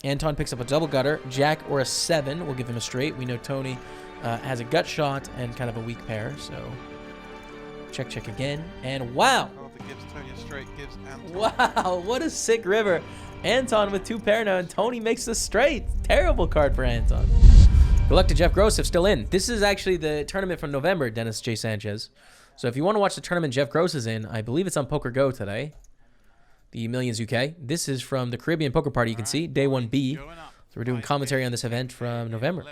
Anton picks up a double gutter. Jack or a 7 will give him a straight. We know Tony has a gut shot and kind of a weak pair, so check again. And wow! Gives Tony a straight, gives Anton. Wow, what a sick river. Anton with 2 pair now, and Tony makes the straight. Terrible card for Anton. Good luck to Jeff Gross if still in. This is actually the tournament from November, Dennis J. Sanchez. So if you want to watch the tournament Jeff Gross is in, I believe it's on Poker Go today. The Millions UK. This is from the Caribbean Poker Party, you can see, day 1B. So we're doing commentary on this event from November.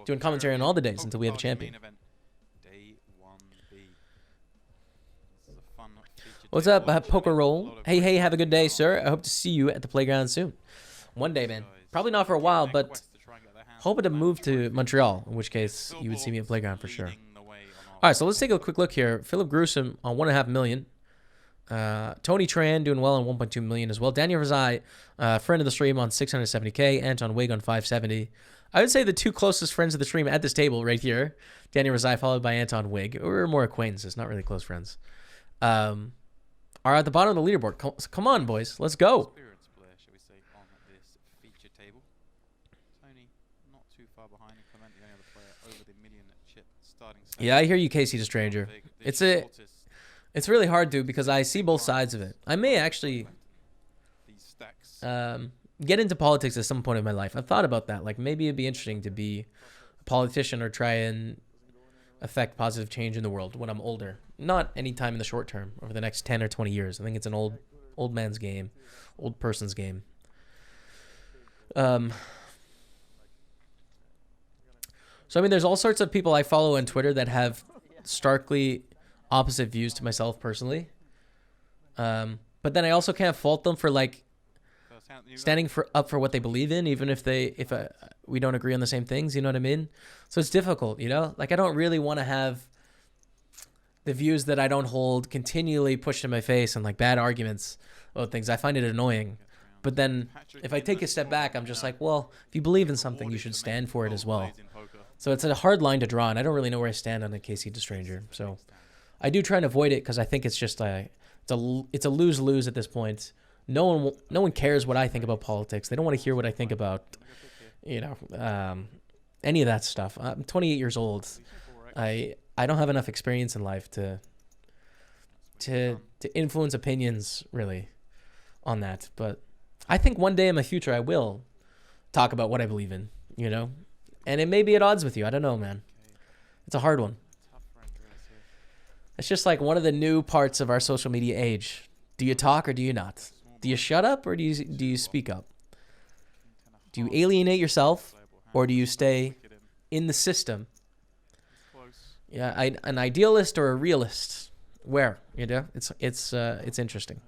Doing commentary on all the days until we have a champion. What's up, Poker Roll? Hey, have a good day, sir. I hope to see you at the playground soon. One day, man. Probably not for a while, but hoping to move to Montreal, in which case you would see me at playground for sure. All right, so let's take a quick look here. Philip Gruesome on 1.5 million. Tony Tran doing well on 1.2 million as well. Daniel Razai, friend of the stream, on 670K. Anton Wig on 570. I would say the 2 closest friends of the stream at this table right here. Daniel Razai followed by Anton Wig. We're more acquaintances, not really close friends. Are at the bottom of the leaderboard. Come on, boys. Let's go. Yeah, I hear you, Casey the Stranger. It's really hard to because I see both sides of it. I may actually get into politics at some point in my life. I've thought about that. Like maybe it'd be interesting to be a politician or try and affect positive change in the world when I'm older. Not anytime in the short term, over the next 10 or 20 years. I think it's an old man's game, old person's game. So, I mean, there's all sorts of people I follow on Twitter that have starkly opposite views to myself personally. But then I also can't fault them for like standing up for what they believe in, even if we don't agree on the same things, you know what I mean? So it's difficult, you know? Like I don't really want to have the views that I don't hold continually pushed in my face and like bad arguments about things. I find it annoying. But then if I take a step back, I'm just like, well, if you believe in something, you should stand for it as well. So it's a hard line to draw, and I don't really know where I stand on a KC to Stranger. So I do try and avoid it because I think it's just it's a lose-lose at this point. No one cares what I think about politics. They don't want to hear what I think about, you know, any of that stuff. I'm 28 years old. I don't have enough experience in life to influence opinions really on that. But I think one day in my future I will talk about what I believe in, you know, and it may be at odds with you. I don't know, man. It's a hard one. It's just like one of the new parts of our social media age. Do you talk or do you not? Do you shut up or do you speak up? Do you alienate yourself or do you stay in the system? Yeah, an idealist or a realist? Where, you know? It's interesting.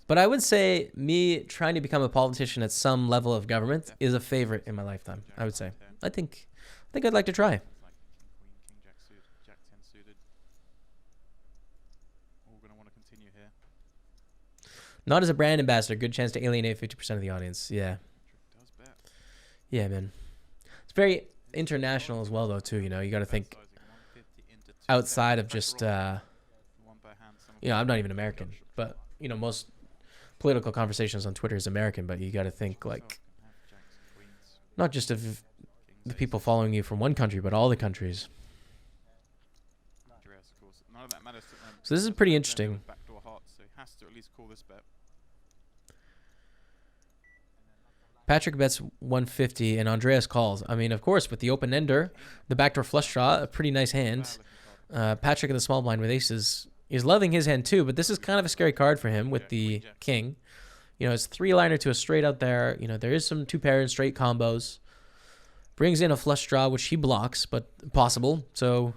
But I would say me trying to become a politician at some level of government is a favorite in my lifetime. I would say. I think I'd like to try. Not as a brand ambassador. Good chance to alienate 50% of the audience. Yeah. Yeah, man. It's very international as well, though, too. You know, you got to think outside of just, you know, I'm not even American, but, you know, most political conversations on Twitter is American, but you got to think, like, not just of the people following you from one country, but all the countries. So this is pretty interesting. Patrick bets 150 and Andreas calls. I mean, of course, with the open ender, the backdoor flush draw, a pretty nice hand. Patrick in the small blind with aces is loving his hand too, but this is kind of a scary card for him with the king. You know, it's 3-liner to a straight out there. You know, there is some 2-pair and straight combos. Brings in a flush draw, which he blocks, but possible. So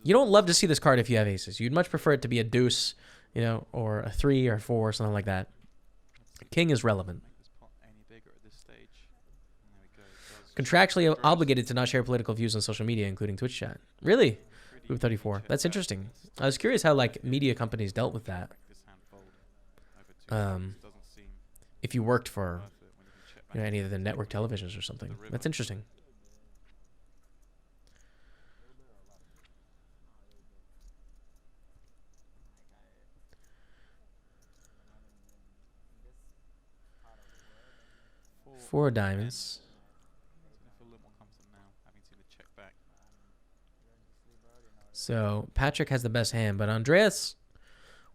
you don't love to see this card if you have aces. You'd much prefer it to be a deuce, you know, or a 3 or 4 or something like that. King is relevant. Contractually obligated to not share political views on social media, including Twitch chat. Really? Group 34. That's interesting. I was curious how like media companies dealt with that. If you worked for, you know, any of the network televisions or something. That's interesting. 4 diamonds. I feel a little more confident now, having seen the check back. So Patrick has the best hand, but Andreas,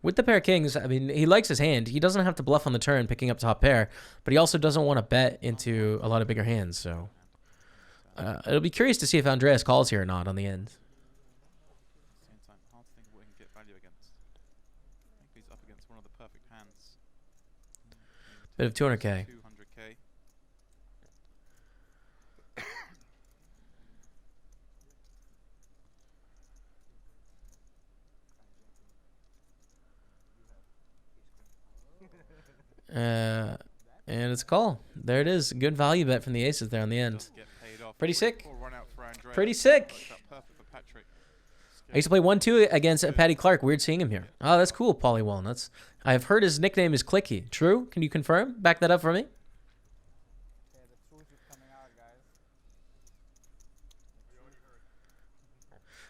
with the pair of kings, I mean, he likes his hand. He doesn't have to bluff on the turn, picking up top pair, but he also doesn't want to bet into a lot of bigger hands. So it'll be curious to see if Andreas calls here or not on the end. Same time, hard to think of what he can get value against. I think he's up against one of the perfect hands. Bit of 200k. 200k. And it's a call. There it is. Good value bet from the aces there on the end. Doesn't get paid off. Pretty sick. Full run out for Andreas. Pretty sick. Works out perfect for Patrick. I used to play 1-2 against Patty Clark. Weird seeing him here. Oh, that's cool, Polly Walnuts. I've heard his nickname is Clicky. True? Can you confirm? Back that up for me.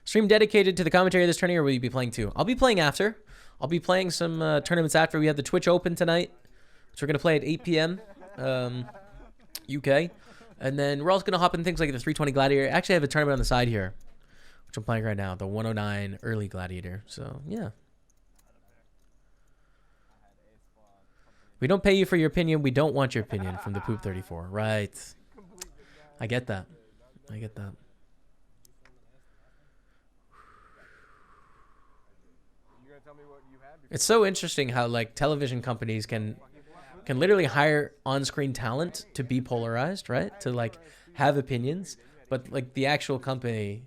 Stream dedicated to the commentary of this tourney, or will you be playing too? I'll be playing after. I'll be playing some tournaments after. We have the Twitch Open tonight, which we're going to play at 8 p.m. UK. And then we're also going to hop in things like the 320 Gladiator. Actually, I have a tournament on the side here, which I'm playing right now, the 109 Early Gladiator. So, yeah. We don't pay you for your opinion. We don't want your opinion from the Poop 34. Right. I get that. I get that. It's so interesting how like television companies can literally hire on-screen talent to be polarized, right? To like have opinions, but like the actual company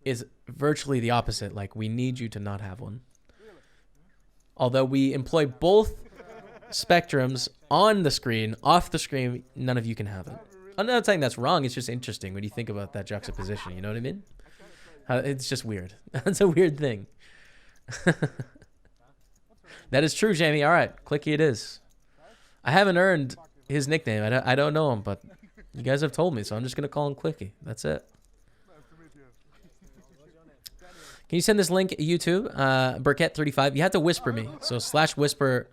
is virtually the opposite. Like we need you to not have one. Although we employ both spectrums on the screen, off the screen, none of you can have it. I'm not saying that's wrong. It's just interesting when you think about that juxtaposition. You know what I mean? It's just weird. That's a weird thing. That is true, Jamie. All right, Clicky it is. I haven't earned his nickname. I don't know him, but you guys have told me, so I'm just going to call him Clicky. That's it. Can you send this link YouTube? Burkett35. You have to whisper me. So /whisper.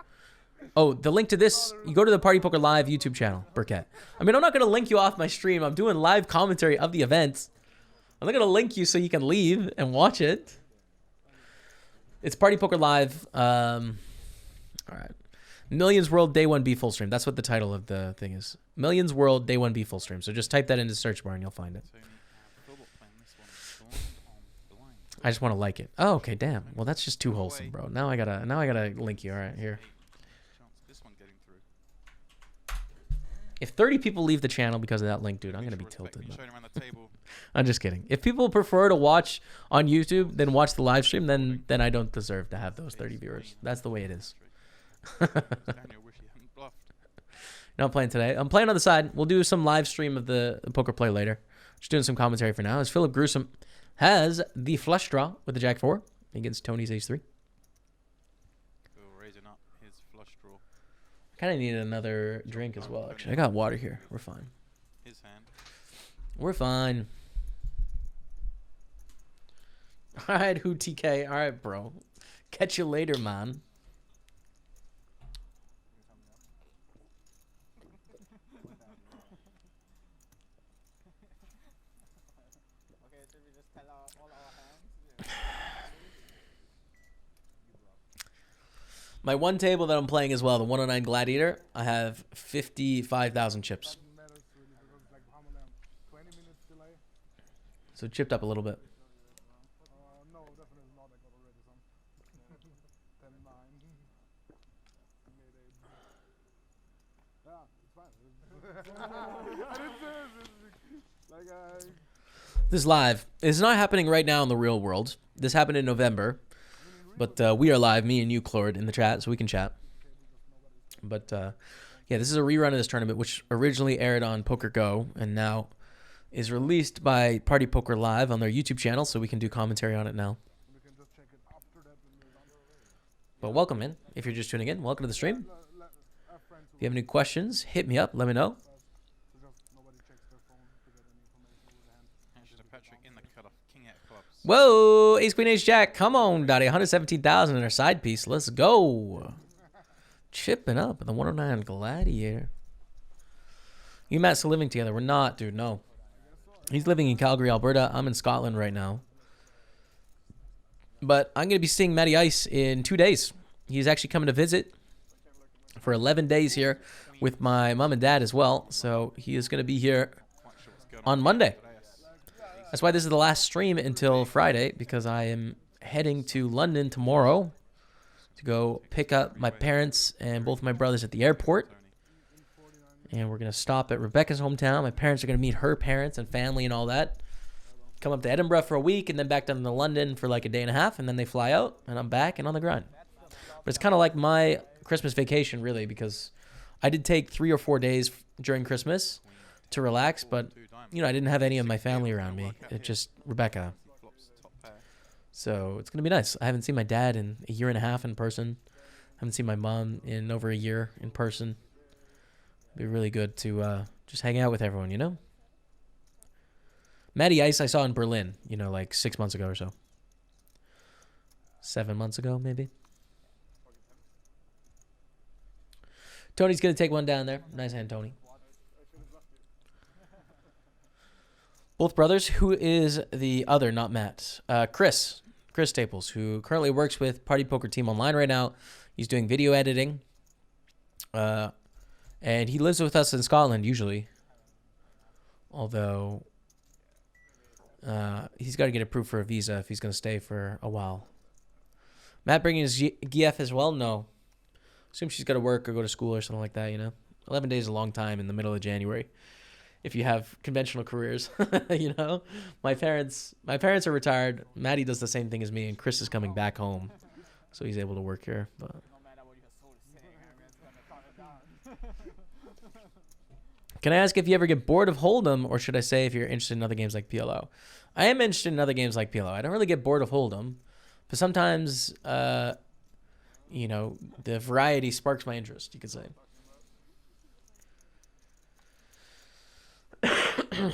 Oh, the link to this, you go to the Party Poker Live YouTube channel, Burkett. I mean, I'm not going to link you off my stream. I'm doing live commentary of the event. I'm not going to link you so you can leave and watch it. It's Party Poker Live. All right. Millions World Day 1B full stream. That's what the title of the thing is. Millions World Day 1B full stream. So just type that into the search bar and you'll find it. I just want to like it. Oh, okay, damn. Well, that's just too wholesome, bro. Now I gotta link you. All right, here. If 30 people leave the channel because of that link, dude, I'm gonna be tilted. I'm just kidding. If people prefer to watch on YouTube than watch the live stream, then I don't deserve to have those 30 viewers. That's the way it is. Not playing today. I'm playing on the side. We'll do some live stream of the poker play later. Just doing some commentary for now. As Philip Gruesome has the flush draw with the Jack 4 against Tony's Ace 3. Raising up his flush draw. I kind of need another drink as well, actually. I got water here. We're fine. His hand. We're fine. All right, who TK? All right, bro. Catch you later, man. My one table that I'm playing as well, the 109 Gladiator, I have 55,000 chips. So it chipped up a little bit. No, definitely not. I got already some. 10-9. Yeah, it's fine. This is live. It's not happening right now in the real world. This happened in November. But we are live, me and you, Clord, in the chat, so we can chat. But, yeah, this is a rerun of this tournament, which originally aired on Poker Go, and now is released by Party Poker Live on their YouTube channel, so we can do commentary on it now. But welcome, man. If you're just tuning in, welcome to the stream. If you have any questions, hit me up. Let me know. Whoa, Ace Queen Ace Jack, come on, Dottie, 117,000 in our side piece. Let's go. Chipping up in the 109 Gladiator. You and Matt still living together? We're not, dude. No. He's living in Calgary, Alberta. I'm in Scotland right now. But I'm going to be seeing Matty Ice in 2 days. He's actually coming to visit for 11 days here with my mom and dad as well. So he is going to be here on Monday. That's why this is the last stream until Friday, because I am heading to London tomorrow to go pick up my parents and both my brothers at the airport. And we're going to stop at Rebecca's hometown. My parents are going to meet her parents and family and all that. Come up to Edinburgh for a week and then back down to London for like a day and a half. And then they fly out and I'm back and on the grind. But it's kind of like my Christmas vacation, really, because I did take 3 or 4 days during Christmas to relax. But, you know, I didn't have any of my family around me. It's just Rebecca. So it's going to be nice. I haven't seen my dad in a year and a half in person. I haven't seen my mom in over a year in person. It'd be really good to just hang out with everyone, you know? Matty Ice I saw in Berlin, you know, like 6 months ago or so. 7 months ago, maybe. Tony's going to take one down there. Nice hand, Tony. Both brothers. Who is the other, not Matt? Chris Staples, who currently works with Party Poker Team Online right now. He's doing video editing. And he lives with us in Scotland, usually. Although, he's got to get approved for a visa if he's going to stay for a while. Matt bringing his GF as well? No. Assume she's got to work or go to school or something like that, you know? 11 days is a long time in the middle of January. If you have conventional careers, you know? My parents are retired. Maddie does the same thing as me, and Chris is coming back home. So he's able to work here. But can I ask if you ever get bored of Hold'em, or should I say if you're interested in other games like PLO? I am interested in other games like PLO. I don't really get bored of Hold'em, but sometimes, you know, the variety sparks my interest, you could say. Not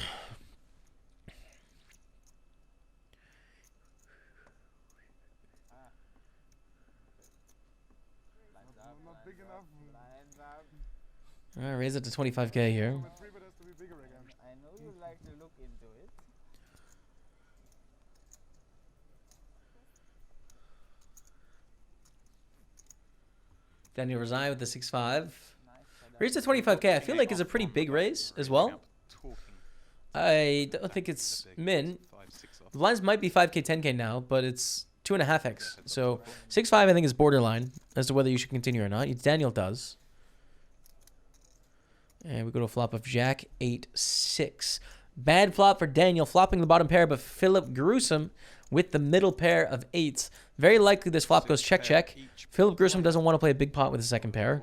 big enough. All right, raise it to 25K here. I know you like to look into it. Daniel Rosai with the 6-5. Raise to 25K. I feel like it's a pretty big raise as well. I don't think it's min. The lines might be 5K, 10K now, but it's 2.5x. So 6-5 I think is borderline as to whether you should continue or not. Daniel does. And we go to a flop of Jack 8-6. Bad flop for Daniel, flopping the bottom pair, but Philip Gruesome with the middle pair of 8s. Very likely this flop goes check. Philip Gruesome doesn't want to play a big pot with the second pair.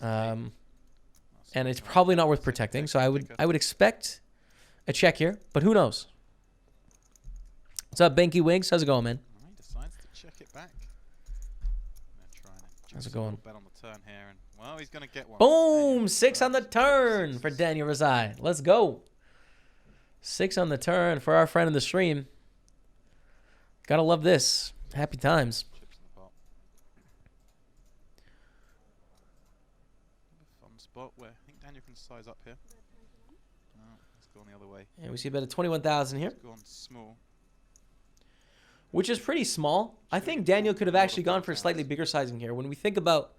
And it's probably not worth protecting, so I would expect a check here, but who knows? What's up, Banky Wigs? How's it going, man? He decides to check it back. How's it going? Bet on the turn here, and well, he's going to get one. Boom! 6 on the turn for Daniel Rosai. Let's go. 6 on the turn for our friend in the stream. Gotta love this. Happy times. Chips in the pot. Fun spot where I think Daniel can size up here. No, it's gone the other way. And we see about a 21,000 here, It's gone small. which is pretty small. I think Daniel could have actually gone for a slightly bigger sizing here. When we think about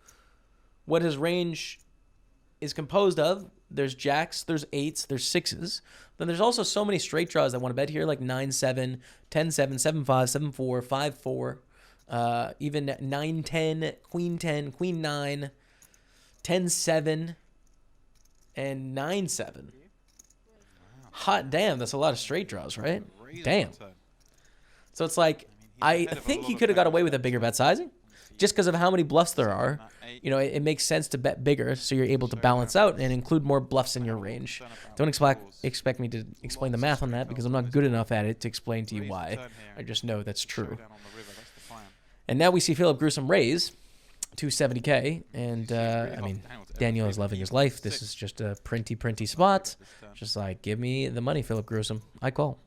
what his range is composed of, there's jacks, there's 8s, there's 6s. Then there's also so many straight draws that want to bet here, like 9-7, 10-7, 7-5, 7-4, 5-4, even 9-10, Queen 10, Queen 9, 10-7, and 9-7. Hot damn, that's a lot of straight draws, right? Damn. So it's like, I think he could have got away with a bigger bet sizing just because of how many bluffs there are. You know, it makes sense to bet bigger so you're able to balance out and include more bluffs in your range. Don't expect me to explain the math on that because I'm not good enough at it to explain to you why. I just know that's true. And now we see Philip Gruesome raise to 70K. And, I mean, Daniel is loving his life. This is just a printy spot. Just like, give me the money, Philip Gruesome. I call.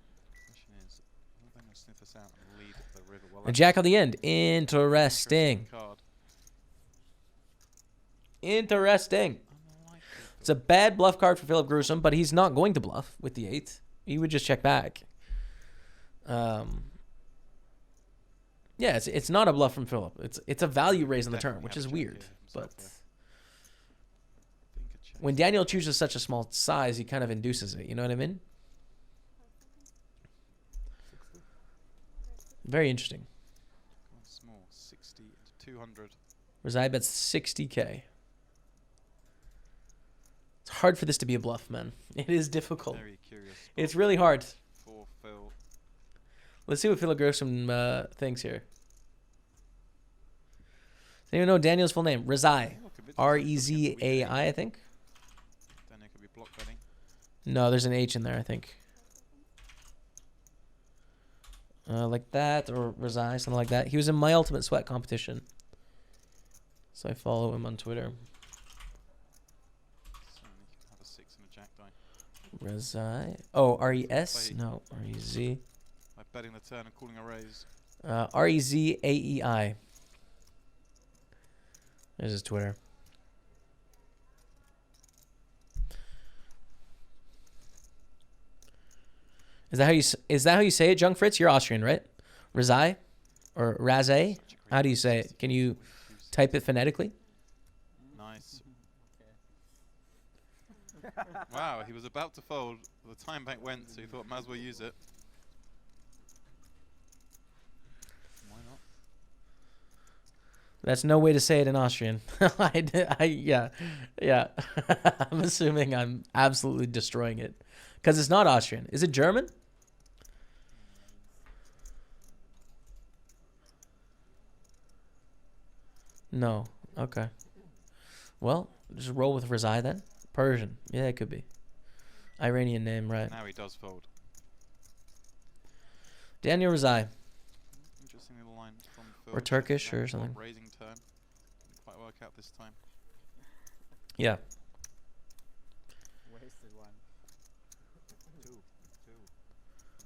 A jack on the end. Interesting. Interesting. It's a bad bluff card for Philip Gruesome, but he's not going to bluff with the 8. He would just check back. Yeah, it's not a bluff from Philip. It's a value raise on the turn, which is weird. But when Daniel chooses such a small size, he kind of induces it. You know what I mean? Very interesting. Small, 60 to 200. Rezai bets 60K. It's hard for this to be a bluff, man. It is difficult. Very curious. It's really hard. For Phil. Let's see what Philip Gruesome thinks here. Does anyone know Daniel's full name? Rezai. R-E-Z-A-I, I think. Daniel could be block betting. No, there's an H in there, I think. Like that, or Rezai, something like that. He was in my Ultimate Sweat competition. So I follow him on Twitter. Certainly could have a 6 and a jack die. Rezai. Oh, R-E-S? No, R-E-Z. By betting the turn and calling a raise. R-E-Z-A-E-I. There's his Twitter. Is that how you say it, Junk Fritz? You're Austrian, right? Rezai or Razay? How do you say it? Can you type it phonetically? Nice. Wow, he was about to fold. The time bank went, so he thought might as well use it. Why not? That's no way to say it in Austrian. Yeah. I'm assuming I'm absolutely destroying it. Because it's not Austrian. Is it German? No. Okay. Well, just roll with Rezai then. Persian. Yeah, it could be. Iranian name, right. Now he does fold. Daniel Rezai. Interesting little line from Phil. Or Turkish or something. Raising turn. Didn't quite work out this time. Yeah. Wasted one. Two.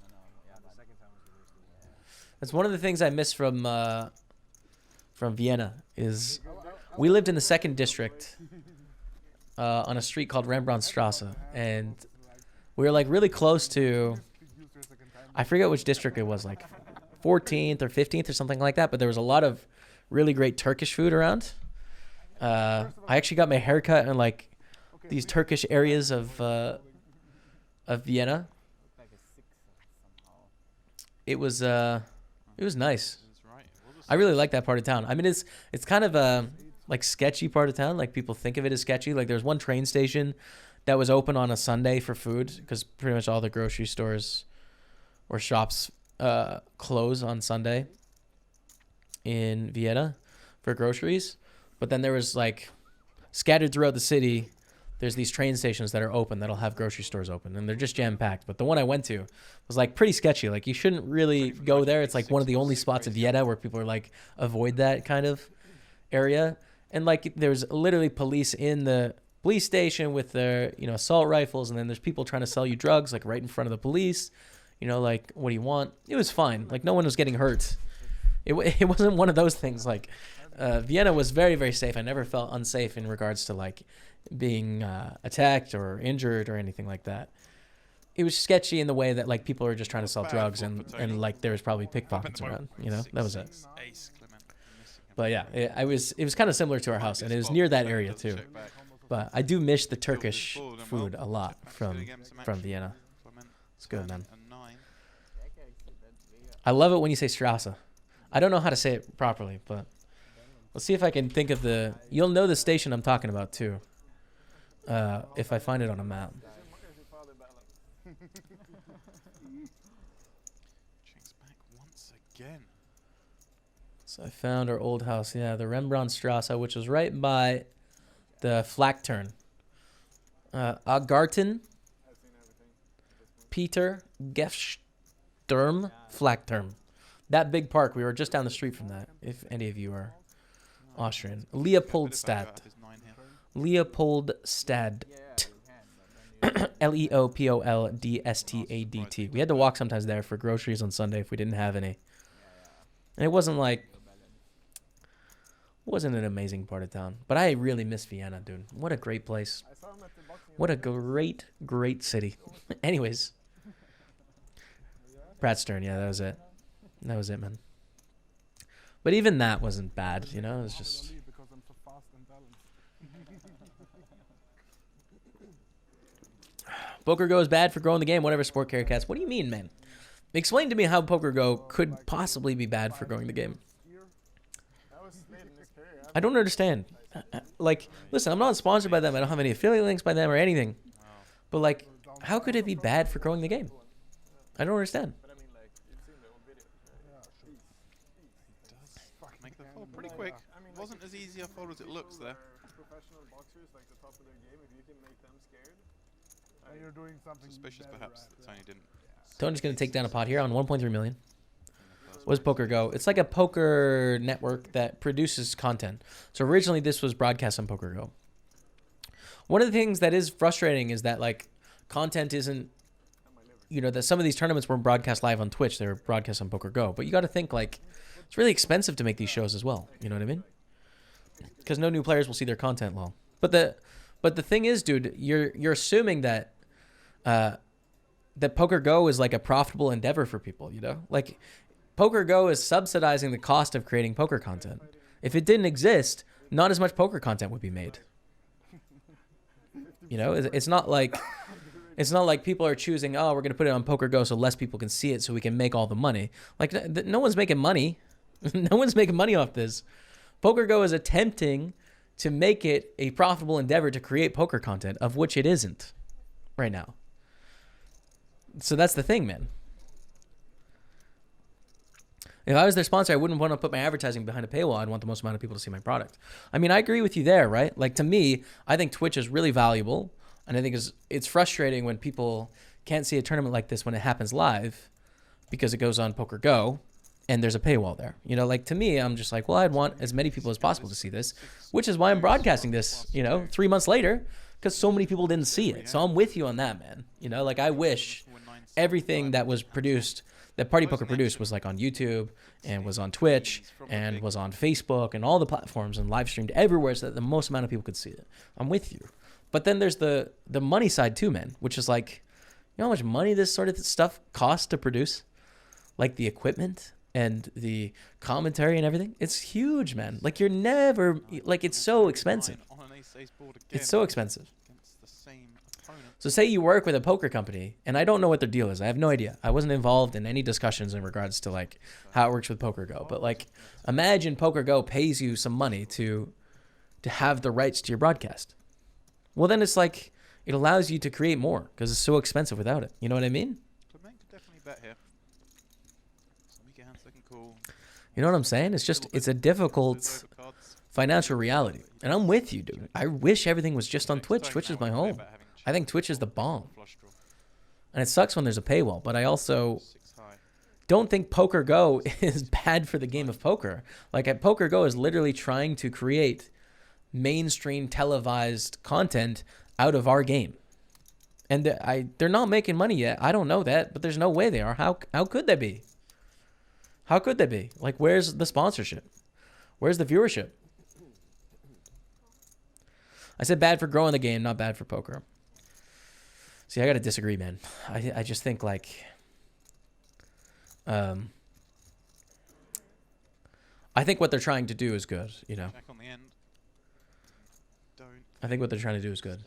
No, yeah, the second time was the wasted one. That's one of the things I miss from Vienna is we lived in the 2nd district on a street called Rembrandtstrasse, and we were like really close to, I forget which district it was, like 14th or 15th or something like that, but there was a lot of really great Turkish food around. I actually got my haircut in like these Turkish areas of Vienna. It was nice. I really like that part of town. I mean, it's kind of a like sketchy part of town. Like people think of it as sketchy. Like there's one train station that was open on a Sunday for food because pretty much all the grocery stores or shops close on Sunday in Vienna for groceries. But then there was like scattered throughout the city, there's these train stations that are open that'll have grocery stores open, and they're just jam-packed. But the one I went to was like pretty sketchy. Like you shouldn't really go there. It's like one of the only spots in Vienna where people are like avoid that kind of area. And like there's literally police in the police station with their, you know, assault rifles, and then there's people trying to sell you drugs like right in front of the police. You know, like what do you want? It was fine. Like no one was getting hurt. It wasn't one of those things. Like Vienna was very, very safe. I never felt unsafe in regards to like being attacked or injured or anything like that. It was sketchy in the way that like people are just trying to sell drugs and like there was probably pickpockets around, you know. That was it. But yeah, it was kind of similar to our house, and it was near that area too. But I do miss the Turkish food a lot from Vienna. It's good, man. I love it when you say Strasse. I don't know how to say it properly, but let's see if I can think of the. You'll know the station I'm talking about too, if I find it on a map. Jinx back once again. So I found our old house. Yeah, the Rembrandtstrasse, which was right by the Flakturn. Agarten, Peter Gefsturm, Flakturm. That big park, we were just down the street from that, if any of you are Austrian. Leopoldstadt. Leopoldstadt. Leopoldstadt. We had to walk sometimes there for groceries on Sunday if we didn't have any. And it wasn't like Wasn't an amazing part of town, but I really miss Vienna, dude. What a great place. I saw him at the boxing. What a great city. Anyways, Brad Stern, yeah, that was it. That was it, man. But even that wasn't bad, you know. It was just. Because I'm so fast and balanced. Poker Go is bad for growing the game. Whatever, Sport Carry Cats. What do you mean, man? Explain to me how Poker Go could possibly be bad for growing the game. That was late in his career. I don't understand. Like, listen, I'm not sponsored by them. I don't have any affiliate links by them or anything. But like, how could it be bad for growing the game? I don't understand. But I mean, like, you've seen the old video. Yeah, sure. Does make the fold pretty quick. I mean, Wasn't as easy a fold as it looks there. Professional boxers, like the top of their game, if you can make them scared, you're doing something Suspicious perhaps that Tony didn't. Tony's going to take down a pot here on 1.3 million. What does Poker Go? It's like a poker network that produces content. So originally this was broadcast on Poker Go. One of the things that is frustrating is that like content isn't, you know, that some of these tournaments weren't broadcast live on Twitch. They were broadcast on Poker Go. But you got to think like it's really expensive to make these shows as well. You know what I mean? Because no new players will see their content long. But the thing is, dude, you're assuming that that Poker Go is like a profitable endeavor for people, you know? Like Poker Go is subsidizing the cost of creating poker content. If it didn't exist, not as much poker content would be made. You know, it's not like people are choosing, oh, we're going to put it on Poker Go so less people can see it so we can make all the money. Like no one's making money. No one's making money off this. Poker Go is attempting to make it a profitable endeavor to create poker content, of which it isn't right now. So that's the thing, man. If I was their sponsor, I wouldn't want to put my advertising behind a paywall. I'd want the most amount of people to see my product. I mean, I agree with you there, right? Like to me, I think Twitch is really valuable. And I think it's frustrating when people can't see a tournament like this when it happens live because it goes on Poker Go and there's a paywall there. You know, like to me, I'm just like, well, I'd want as many people as possible to see this, which is why I'm broadcasting this, you know, 3 months later, because so many people didn't see it. So I'm with you on that, man. You know, like I wish everything that was produced, that Party Poker produced, was like on YouTube and was on Twitch and was on Facebook and all the platforms and live streamed everywhere so that the most amount of people could see it. I'm with you. But then there's the money side too, man, which is like, you know how much money this sort of stuff costs to produce? Like the equipment and the commentary and everything. It's huge, man. Like you're never, like it's so expensive. It's so expensive. So say you work with a poker company, and I don't know what their deal is. I have no idea. I wasn't involved in any discussions in regards to like how it works with Poker Go. But like, imagine Poker Go pays you some money to have the rights to your broadcast. Well, then it's like it allows you to create more because it's so expensive without it. You know what I mean? Definitely bet here. You know what I'm saying? It's a difficult financial reality. And I'm with you, dude. I wish everything was just on Twitch. Twitch is my home. I think Twitch is the bomb. And it sucks when there's a paywall, but I also don't think Poker Go is bad for the game of poker. Like Poker Go is literally trying to create mainstream televised content out of our game. And they're not making money yet. I don't know that, but there's no way they are. How could they be? How could they be? Like, where's the sponsorship? Where's the viewership? I said bad for growing the game, not bad for poker. See, I got to disagree, man. I just think, like, I think what they're trying to do is good, you know? Check on the end. I think what they're trying to do is good.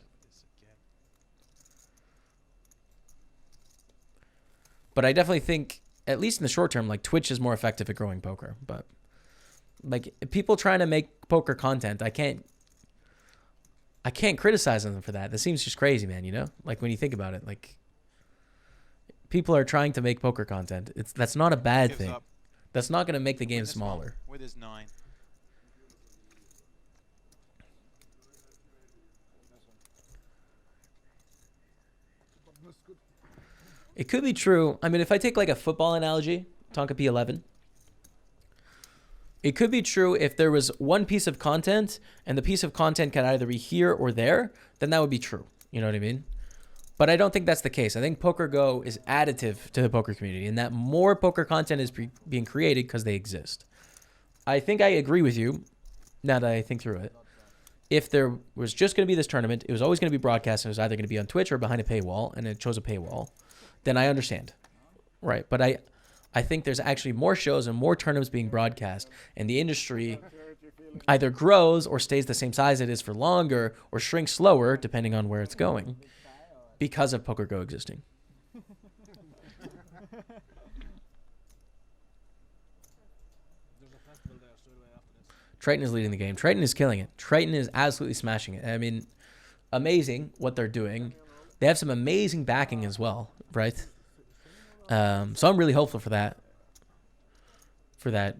But I definitely think, at least in the short term, like Twitch is more effective at growing poker. But like people trying to make poker content, I can't criticize them for that. That seems just crazy, man, you know? Like when you think about it, like people are trying to make poker content. That's not a bad thing. That's not going to make the game smaller. With his 9. It could be true. I mean, if I take like a football analogy, Tonka P11, it could be true if there was one piece of content and the piece of content can either be here or there, then that would be true. You know what I mean? But I don't think that's the case. I think Poker Go is additive to the poker community and that more poker content is being created because they exist. I think I agree with you Now that I think through it, if there was just going to be this tournament, it was always going to be broadcast, and it was either going to be on Twitch or behind a paywall, and it chose a paywall, then I understand. Right. But I think there's actually more shows and more tournaments being broadcast, and the industry either grows or stays the same size it is for longer or shrinks slower, depending on where it's going, because of Poker Go existing. Triton is leading the game. Triton is killing it. Triton is absolutely smashing it. I mean, amazing what they're doing. They have some amazing backing as well, right? So I'm really hopeful for that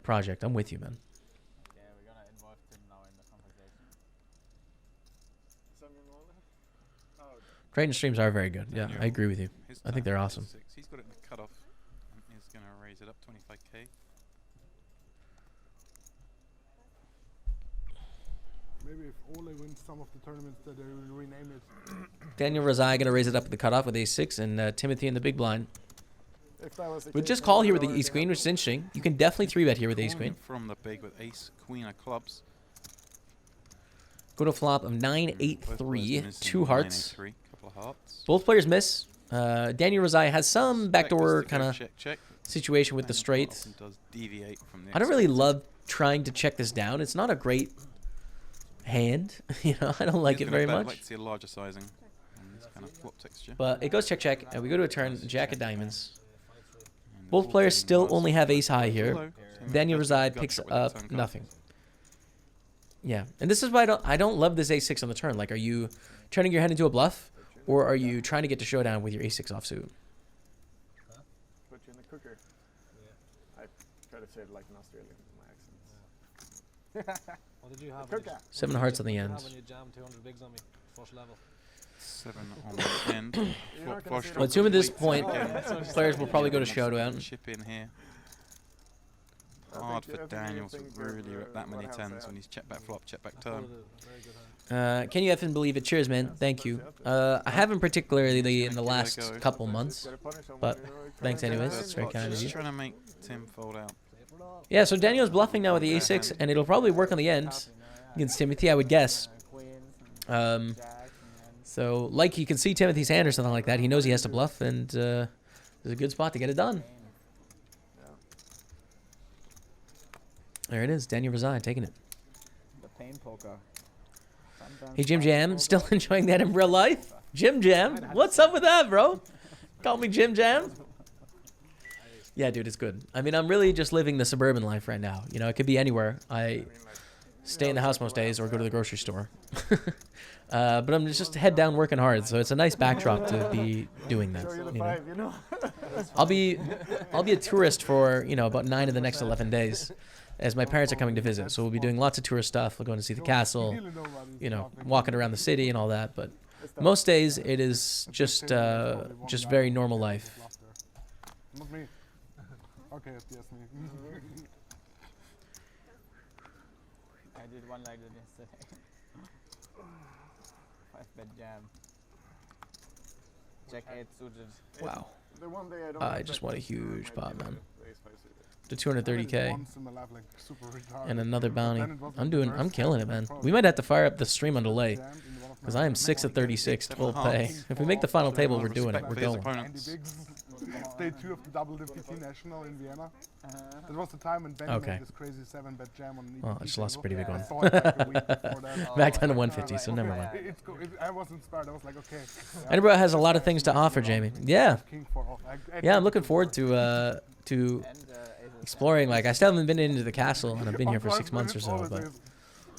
project. I'm with you, man. Yeah, we're gonna involve Tim now in the conversation. Triton streams are very good. Yeah, I agree with you. His I think they're turn, awesome. He's got it in the cutoff. And he's going to raise it up 25k. Maybe if Ole wins some of the tournaments that they will rename it. Daniel Razai going to raise it up at the cutoff with ace-6, and Timothy in the big blind. If that was the We'll case, just then call we here with would the already ace-queen, have which is interesting. You can definitely 3-bet here with Calling ace-queen. from the big with ace, queen of clubs. Go to flop of Both 9-8-3, players missing 2 hearts. 9-8-3, couple of hearts. Both players miss. Daniel Razai has some Suspect backdoor this to go kind of check, check. situation with the Daniel straight. often does deviate from the I don't really expected. love trying to check this down. It's not a great hand. You know, I don't like He's it gonna very bet. I'd much. like to see a larger sizing on this kind of flop texture. But it goes check, check, and we go to a turn, jack of diamonds. And Both all players team still bars. only have ace high here. Hello. Tim Daniel goes for the Razai gut picks shot with the up turn card. nothing. Yeah, and this is why I don't love this ace-6 on the turn. Like, are you turning your hand into a bluff, or are you trying to get to showdown with your ace-6 offsuit? put you in the cooker. I try to say it like an Australian with my accents. What did you have? Cooker. 7 hearts on the What did you ends. have when you jammed 200 bigs on me? First level. 7 on the end. You're Flop not gonna flush see it Well, on assume at this complete point, again. players will probably go to Nice showdown. Chip in here. I Hard think- for I think Daniel to you think really of, rip that many what else I tens had. when he's check back flop, check back I thought turn. it was a very good hand. Can you effing believe it? Cheers, man. Thank you. I haven't particularly in the last couple months. But thanks anyways. It's very kind of Just you. trying to make Tim fold out. Yeah, so Daniel's bluffing now with the ace-6, and it'll probably work on the end against Timothy, I would guess. So, like you can see Timothy's hand or something like that. He knows he has to bluff, and there's a good spot to get it done. There it is, Daniel Razai taking it. The pain poker. Hey, Jim Jam, still enjoying that in real life? Jim Jam, what's up with that, bro? Call me Jim Jam. Yeah, dude, it's good. I mean, I'm really just living the suburban life right now. You know, it could be anywhere. I stay in the house most days or go to the grocery store. But I'm just head down working hard, so it's a nice backdrop to be doing that. Show you the You know? 5, you know? I'll be a tourist for, you know, about 9 of the next 11 days, as my parents are coming to visit. So we'll be doing lots of tourist stuff. We're going to see the castle, you know, walking around the city and all that. But most days it is just very normal life. Not me. Okay, yes, me. I did one like that yesterday. 5-bet jam. Jack 8 suited. Wow. The one day I don't I expect just want a this to huge maybe pot, like man. the ace five suited. To I did it 230k once in my life, like super retarded. and another But bounty. then it was I'm like the I'm first killing it, time man. I We might have to fire up the stream on delay, jammed in one of because my I am 6 of 36, 12 pay. If we make the final table, we're doing it. We're Respect for his going. opponents. 90 bigs. Day 2 of the double DPT national in Vienna. That was the time when Benny Okay. made this crazy 7-bet jam on Well, I just lost a pretty big I one. saw it like a week before that. Back down to I was 150, like, so okay, never mind. I was inspired. I was like, okay. Edinburgh has a lot of things to offer, Jamie. Yeah. King for all. Yeah, I'm looking forward to And aces. exploring. Like, I still haven't been into the castle, and I've been here for 6 months or so. But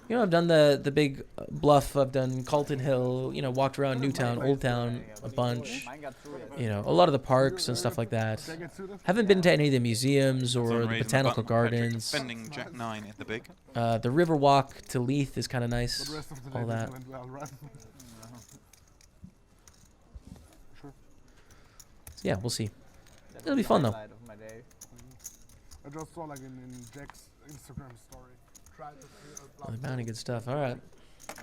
you know, I've done the big bluff. I've done Calton Hill. You know, walked around Newtown, Old Town a bunch. Mine got through it. You know, a lot of the parks and stuff like that. Haven't been to any of the museums or the Raising botanical button, Patrick gardens. Defending Jack 9 at the big. The river walk to Leith is kind of nice. The rest of the All day that. went well, right? Sure. Yeah, we'll see. That It'll was be the fun, though. highlight of my day. I just saw like in Jack's Instagram story. Tried to Another bounty, good stuff. All right.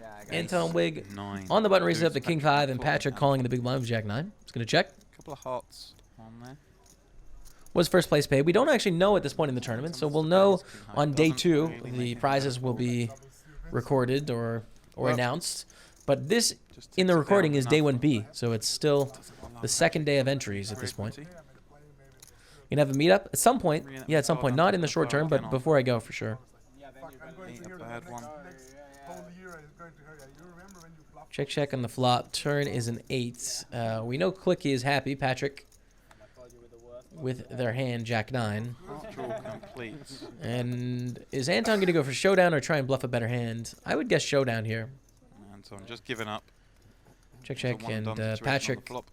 Yeah, I got Anton Wig 9. on the button raises up Deuce, the King Patrick 5, and full Patrick hand. calling the big blind with Jack 9. It's going to check. Couple of hearts on there. Was first place paid? We don't actually know at this point in the tournament, so we'll know on day 2. The prizes will be recorded or Well, announced. But this Just in the takes a recording fair is day enough. 1B, so it's still the second day of entries at this point. Frequency. You can have a meetup at some point. Really, Yeah, at some point. well Not done in the to short the term, fellow but Kenon. before I go for sure. Ain't a bad one. Check on the flop. Turn is an 8. We know Clicky is happy. Patrick with their hand, Jack 9. Half draw complete. And is Anton going to go for showdown or try and bluff a better hand? I would guess showdown here. Anton just giving up. Check. It's a one And done situation on the Patrick flop.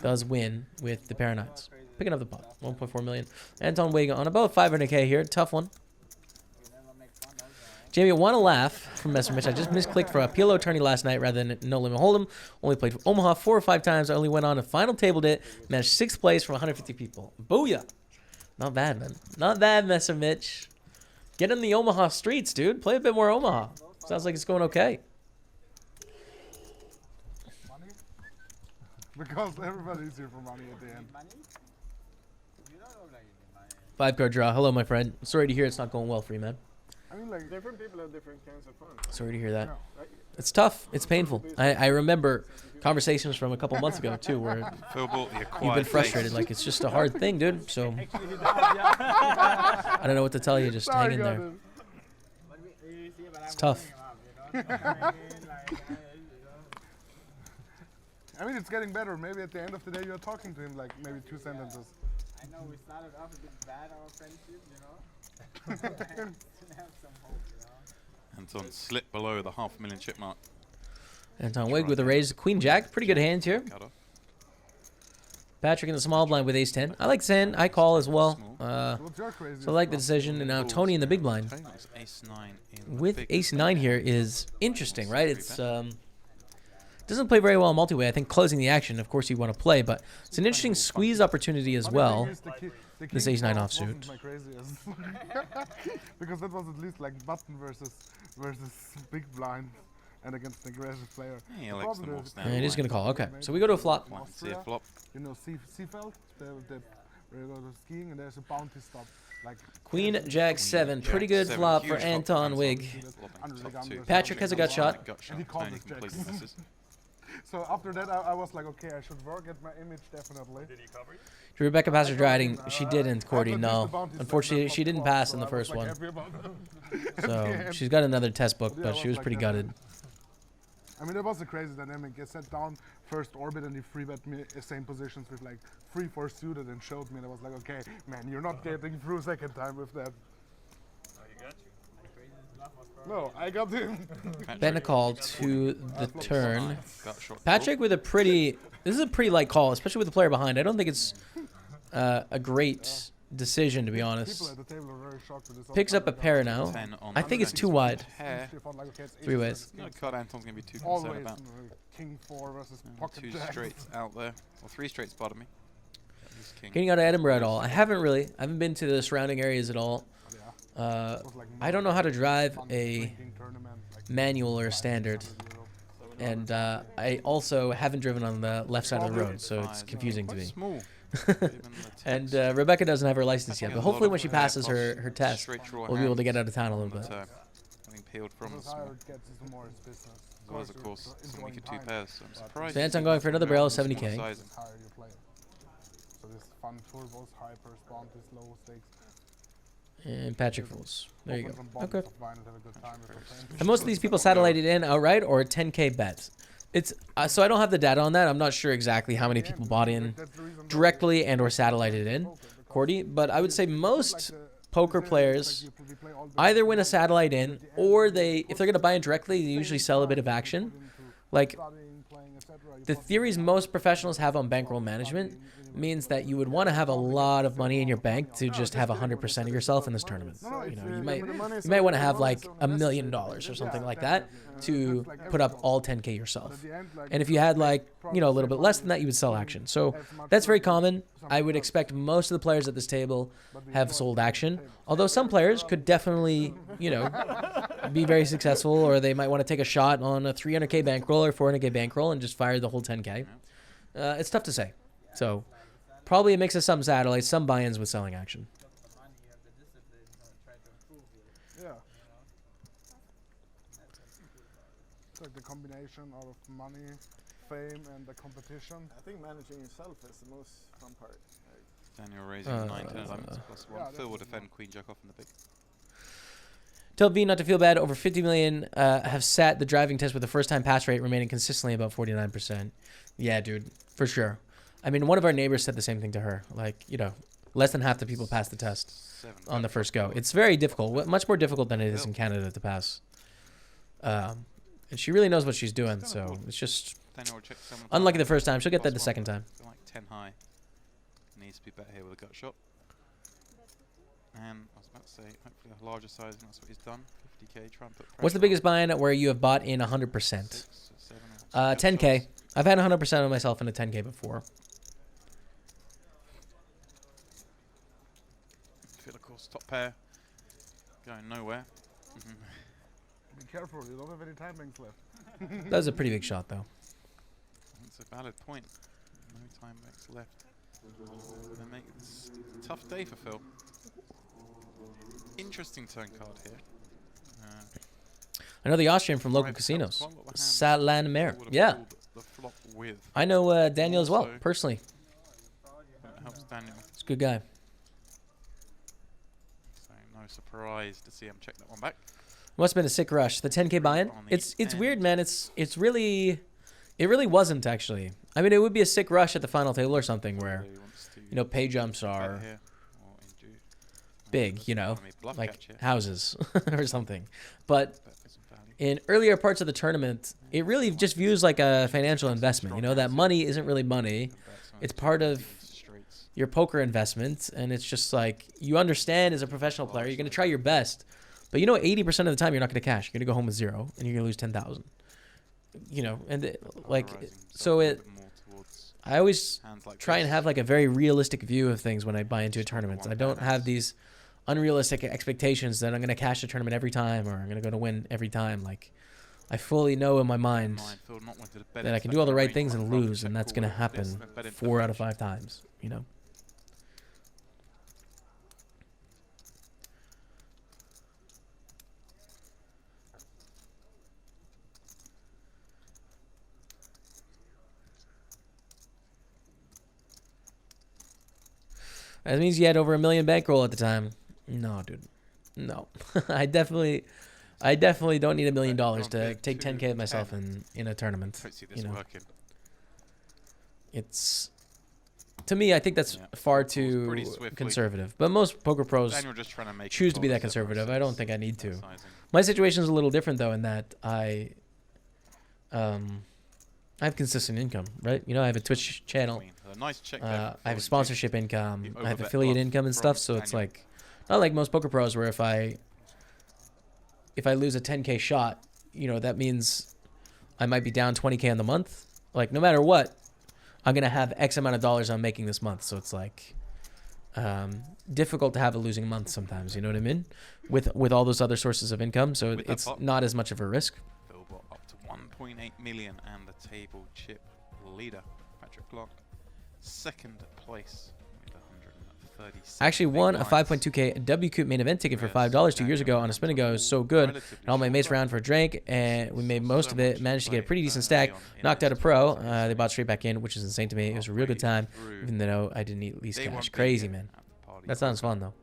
does win with the pair of nines. Picking up the pot. 1.4 million. Anton weighing on about 500k here. Tough one. Jamie, want to laugh from Messer Mitch. I just misclicked for a PLO tourney last night rather than No Limit Hold'em. Only played Omaha 4 or 5 times. I only went on a final tabled it. Managed 6th place from 150 people. Booyah. Not bad, man. Not bad, Messer Mitch. Get in the Omaha streets, dude. Play a bit more Omaha. Sounds like it's going okay. Money? Because everybody's here for money at the end. 5-card draw. Hello, my friend. Sorry to hear it's not going well for you, man. I mean, like, Different people have different kinds of fun. Sorry to hear that. Right? It's tough. It's painful. I remember conversations from a couple months ago, too, where Phil bought the you've acquired been frustrated. taste. Like, it's just a hard thing, dude. So, I don't know what to tell you. Just hang in there. It's tough. I mean, it's getting better. Maybe at the end of the day, you're talking to him like maybe 2 sentences. I know we started off a bit bad, our friendship, you know. Still have some hope, you know. Anton slipped below the $500,000 chip mark. Anton Wig with a raise. Queen Jack. Pretty good hands here. Cut off. Patrick in the small blind with ace 10. I like 10. I call as well. What's your crazy? So I like the decision. And now Tony in the big blind. Tony likes ace 9 in the With big ace 9 here is interesting, right? Three It's bet. doesn't play very well in multi-way. I think closing the action, of course, you want to play, but it's an interesting squeeze opportunity as well. This ace 9 offsuit. My craziest. Because that was at least like button versus big blind and against an aggressive player. He The likes the problem more is- standard And he's line. going to call. Okay, so we go to a flop. Like to see a flop. You know, Seafeld, where you go to skiing and there's a bounty stop. Like Queen Jack 7. Pretty good Seven, flop huge for flop Anton Wig. Flopping Under the top gun two. versus Patrick has a gut shot. Gut shot. And he called Tony his completely jacks. misses. So after that, I was like, okay, I should work at my image definitely. Did Rebecca pass her driding? She didn't, I Cordy. had at least No. the bounty Unfortunately, set she up didn't top, pass so in the I was, first like, one. happy about it. So she's got another test book, Yeah, but I she was was pretty like gutted. I mean, it was a crazy dynamic. I sat down first orbit and he free bet me same positions with like 3-4 suited and showed me, and I was like, okay, man, you're not getting through second time with that. No, I got him. Betting a call to the turn. Gut shot. Patrick with a pretty... This is a pretty light call, especially with the player behind. I don't think it's a great decision, to be People honest. at the table are very shocked with this. Picks up a pair now. 10 on I think it's under. too wide. Pair. They thought, like, okay, it's 3 ace ways. seven, No card Anton's going to be too concerned Always about. king 4 versus pocket 2 jack. straights out there. Or 3 straights, pardon me. He's king. Getting out of Edinburgh at all? I haven't really. I haven't been to the surrounding areas at all. Yeah, it was like I don't know how to drive fun a drinking tournament, like manual or a standard. 500 euro. And I also haven't driven on the left side of the road, so it's Five. confusing to Quite me. small. Even the And text. Rebecca doesn't have her license yet, Getting but a lot hopefully of when she pair passes plus her test, straight draw we'll be able to hands get out of town a little on bit. the turn. Having peeled from the The higher small. it gets, the more it's business. As well as, of course, you're some weaker enjoying 2 time. pairs. So I'm surprised. So Anton going for another barrel of 70K. The higher you play. So this fun turbos, high first bounties, low stakes. And Patrick folds. There you go. Open some bottles Okay. of wine and have a good time with your friends. And most of these people satellited in outright or 10K bets. It's so I don't have the data on that. I'm not sure exactly how many people bought in That's the reason why directly and or satellited in, Cordy. But I would say most poker players either win a satellite in or they, if they're going to buy in directly, they usually sell a bit of action. Like the theories most professionals have on bankroll management means that you would want to have a lot of money in your bank to just have 100% of yourself in this tournament. You know, you might want to have like $1 million or something like that to put up all 10K yourself. And if you had like, you know, a little bit less than that, you would sell action. So that's very common. I would expect most of the players at this table have sold action, although some players could definitely, you know, be very successful, or they might want to take a shot on a 300K bankroll or 400K bankroll and just fire the whole 10K. It's tough to say. So probably a mix of some satellites, some buy-ins with selling action. It's like the combination of money, fame, and the competition. I think managing yourself is the most fun part. Like, Daniel raising 9 10 diamonds plus 1. Phil will defend queen jack off in the big. Tell V not to feel bad. Over 50 million have sat the driving test with the first time pass rate remaining consistently about 49%. Yeah, dude, for sure. I mean, one of our neighbors said the same thing to her. Like, you know, less than half the people pass the test on the first go. It's very difficult, much more difficult than it is in Canada to pass. And she really knows what she's doing, so it's just unlucky the first time. She'll get that the second time. Like 10 high. Needs to be better here with a gut shot. And I was about to say, hopefully a larger size, and that's what he's done. 50k, try and put What's the biggest buy-in where you have bought in 100%? 10k. I've had 100% of myself in a 10k before. Feel, of course, top pair going nowhere. Be careful, you don't have any time banks left. That was a pretty big shot, though. That's a valid point. No time banks left. Gonna make this a tough day for Phil. Interesting turn card here. I know the Austrian from local casinos. Salanmer. Yeah. I know Daniel as well, personally. That helps Daniel. He's a good guy. So no surprise to see him check that one back. Must have been a sick rush. The 10k buy-in. It's weird, man. It really wasn't actually. I mean, it would be a sick rush at the final table or something where, you know, pay jumps are big, you know, like houses or something. But in earlier parts of the tournament, it really just views like a financial investment. You know, that money isn't really money. It's part of your poker investment, and it's just like you understand as a professional player, you're going to try your best. But you know, 80% of the time, you're not going to cash. You're going to go home with 0, and you're going to lose 10,000. You know, and like, so I always try and have like a very realistic view of things when I buy into a tournament. I don't have these unrealistic expectations that I'm going to cash the tournament every time or I'm going to win every time. Like, I fully know in my mind that I can do all the right things and lose, and that's going to happen 4 out of 5 times, you know? That means you had over $1 million bankroll at the time. No, dude. No. I definitely don't need $1 million to take 10k of myself in a tournament. You know, it's, to me, I think that's far too conservative. But most poker pros choose to be that conservative. I don't think I need to. My situation is a little different though, in that I have consistent income, right? You know, I have a Twitch channel. I have sponsorship income. I have affiliate income and stuff. So it's like, not like most poker pros where if I lose a 10k shot, you know, that means I might be down 20k on the month. Like, no matter what, I'm going to have X amount of dollars I'm making this month. So it's like difficult to have a losing month sometimes. You know what I mean? With all those other sources of income. So it's not as much of a risk. Up to 1.8 million and the table chip leader, Patrick Clark, second place with 136. I actually won a 5.2k W Coop main event ticket for $5 2 years ago on a spin and go. It was so good. And all my mates around for a drink, and we made most of it. Managed to get a pretty decent stack. Knocked out a pro. They bought straight back in, which is insane to me. It was a real good time, even though I didn't eat least cash. Crazy, man. That sounds fun though.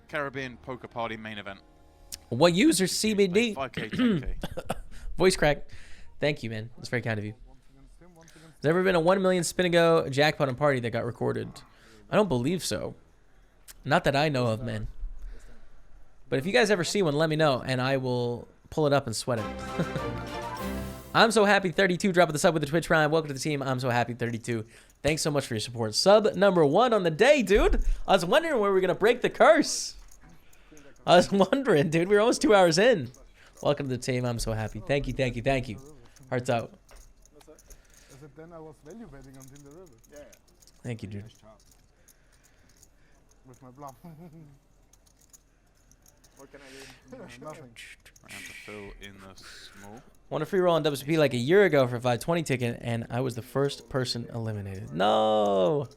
Caribbean Poker Party main event. What user CBD? 5k, 10k. Voice crack. Thank you, man. That's very kind of you. Has there ever been a 1 million spin and go jackpot and party that got recorded? I don't believe so. Not that I know of, man. But if you guys ever see one, let me know, and I will pull it up and sweat it. I'm so happy 32 dropping the sub with the Twitch Prime. Welcome to the team. I'm so happy 32. Thanks so much for your support. Sub number 1 on the day, dude. I was wondering where we were gonna break the curse. I was wondering, dude. We were almost 2 hours in. Welcome to the team. I'm so happy. Thank you, thank you, thank you. Hearts out. Then I was value betting on Tinder River. Yeah. Thank you, dude. With my bluff. What can I do? Nothing. Round to Phil in the small. Won a free roll on WSP like a year ago for a 520 ticket, and I was the first person eliminated. No.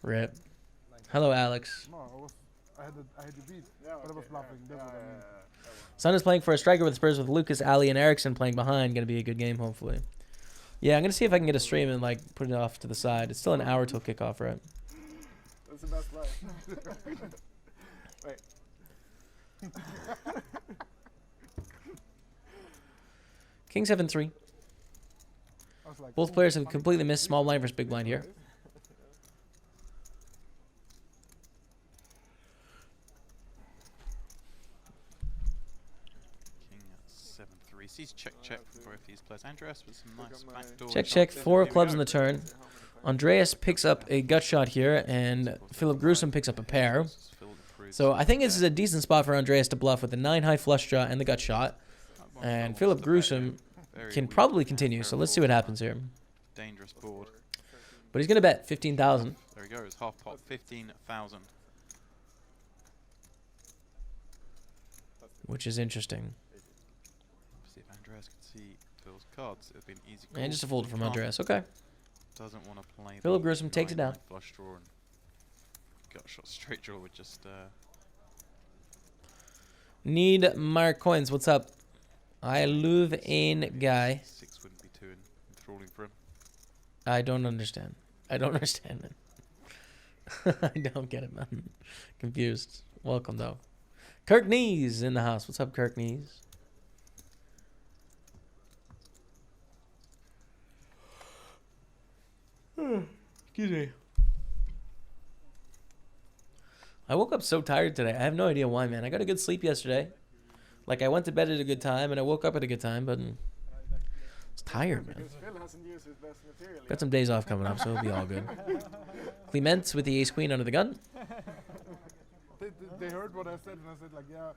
Rip. Hello, Alex. No, I had you beat, but I was bluffing. That's what I mean. Sun is playing for a striker with Spurs with Lucas, Ali, and Eriksson playing behind. Going to be a good game, hopefully. Yeah, I'm going to see if I can get a stream and like put it off to the side. It's still an hour till kickoff, right? That's the best life. Wait. King 7-3. I was like, Both players have completely missed small blind versus big blind here. King at 7-3. Sees check for both these players. Andreas with some nice backdoor. Check, shots check. in. 4 Here we clubs go. in the turn. Andreas picks up a gut shot here, and Philip Gruesome picks up a pair. So I think this is a decent spot for Andreas to bluff with the 9 high flush draw and the gut shot. And Philip Gruesome can probably continue, so let's see what happens here. Dangerous board. But he's going to bet 15,000. There he goes. Half pot, 15,000. Which is interesting. See if Andreas can see Phil's cards. It'd be an easy call. And just a fold from Can't- Andreas. Okay. Doesn't want to play. Philip the Gruesome takes it 9 down. Flush draw and gut shot straight draw with just Need Mark Coins. What's up? I love in guy. 6 wouldn't be too enthralling for him. I don't understand. I don't understand it. I don't get it, man. Confused. Welcome, though. Kirk Knees in the house. What's up, Kirk Knees? Excuse me. I woke up so tired today. I have no idea why, man. I got a good sleep yesterday. Like, I went to bed at a good time, and I woke up at a good time, but I was tired, man. Because Phil hasn't used his best material Got some days off coming up, so it'll be all good. Clement with the ace-queen under the gun. they heard what I said, and I said, like, yeah,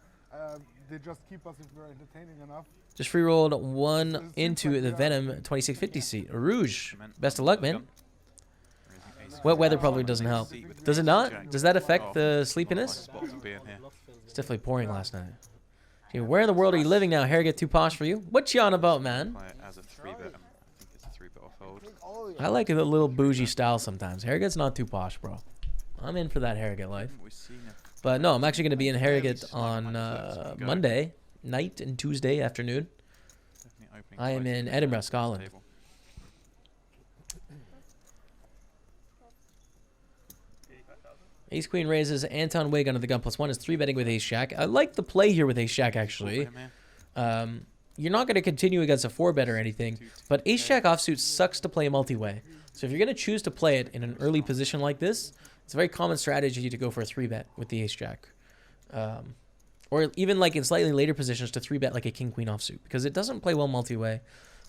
they just keep us if we're entertaining enough. Just free rolled 1 into the Venom 2650 seat. Rouge. Best of luck, man. Wet weather probably doesn't help. Does it not? Does that affect the sleepiness? Spots of being here. It's definitely pouring last night. Gee, where in the world are you living now? Hair get too posh for you? What you on about, man? Play it as a 3-bet. I think it's a 3-bet off hold. I like a little bougie style sometimes. Harrogate's not too posh, bro. I'm in for that Harrogate life. We've seen it. But no, I'm actually going to be in Harrogate on Monday night and Tuesday afternoon. Definitely opening I am close in to Edinburgh, the Scotland. table. Ace Queen raises Anton Wig under the gun. +1 is 3-betting with Ace Jack. I like the play here with Ace Jack, actually. Him here. You're not going to continue against a 4-bet or anything, but Ace Jack offsuit sucks to play multi-way. So if you're going to choose to play it in an early position like this, it's a very common strategy to go for a 3-bet with the Ace Jack. Or even like in slightly later positions to 3-bet like a King Queen offsuit, because it doesn't play well multi-way.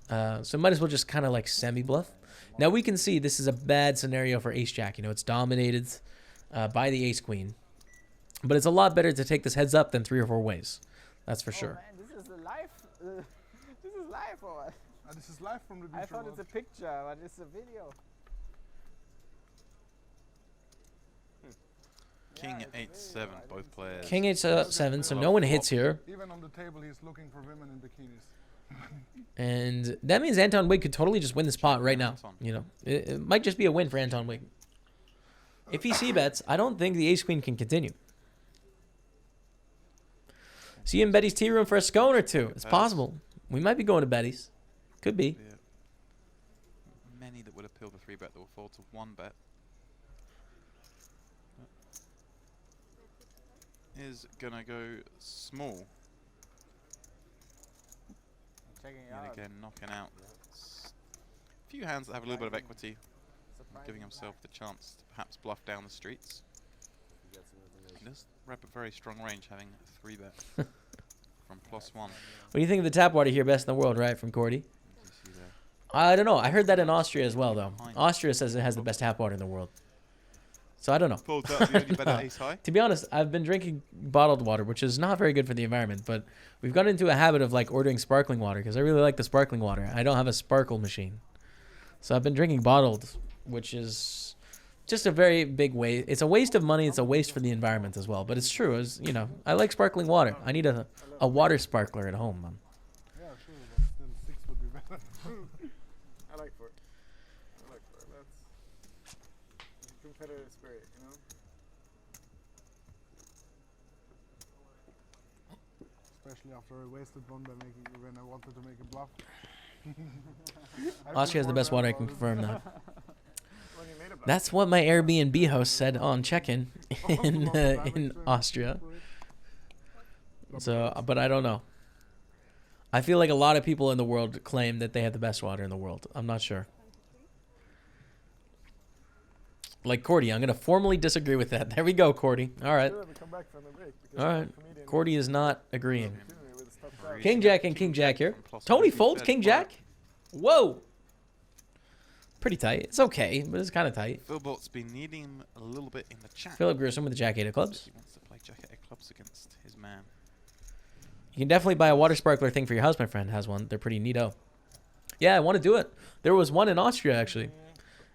So might as well just kind of like semi-bluff. Now we can see this is a bad scenario for Ace Jack. You know, it's dominated by the Ace Queen. But it's a lot better to take this heads up than 3 or 4 ways. That's for sure. Man, this is live. This is live or what? This is live from the beach. I thought it's a picture, but it's a video. King 8-7, both players. King 8-7, so no one hits here. Even on the table, he's looking for women in bikinis. And that means Anton Wig could totally just win this pot right now. Anton. You know, it might just be a win for Anton Wig. If he c-bets, I don't think the Ace Queen can continue. See you in Betty's tea room for a scone or two. It's possible. We might be going to Betty's. Could be. Yeah. Many that would appeal the 3-bet that will fall to 1-bet. Is gonna go small. Checking it And out. again, knocking out a few hands that have a little bit of equity, giving himself the chance to perhaps bluff down the streets. He does rep a very strong range, having a 3-bet from +1. What do you think of the tap water here? Best in the world, right? From Cordy. As you see there. I don't know. I heard that in Austria as well, though. Austria says it has the best tap water in the world. So I don't know. Folds out the only bet at ace high. To be honest, I've been drinking bottled water, which is not very good for the environment, but we've got into a habit of like ordering sparkling water because I really like the sparkling water. I don't have a sparkle machine. So I've been drinking bottled, which is just a very big waste. It's a waste of money. It's a waste for the environment as well. But it's true. As you know, I like sparkling water. I need a water sparkler at home, man. Yeah, sure, but still 6 would be better. I like for it. I like for it. That's competitive spirit, you know? especially after I wasted one by making when I wanted to make a bluff. I Austria has the feel best more water. I bad can about it. confirm that. When you made a bluff. That's what my Airbnb host said on check-in in Lots of damage in to Austria. it. So, but I don't know. I feel like a lot of people in the world claim that they have the best water in the world. I'm not sure. Like Cordy, I'm gonna formally disagree with that. There we go, Cordy. All right, Sure, we come back from the break because all our right. comedian Cordy is not agreeing. continuing with the stuff down. King Jack and King Jack here. Tony folds King Jack. Whoa. Pretty tight. It's okay, but it's kind of tight. Philbort's been needing him a little bit in the chat. Philip Grissom with the Jack 8 of clubs. He wants to play Jack 8 of clubs against his man. You can definitely buy a water sparkler thing for your house. My friend has one. They're pretty neato. Yeah, I want to do it. There was one in Austria actually,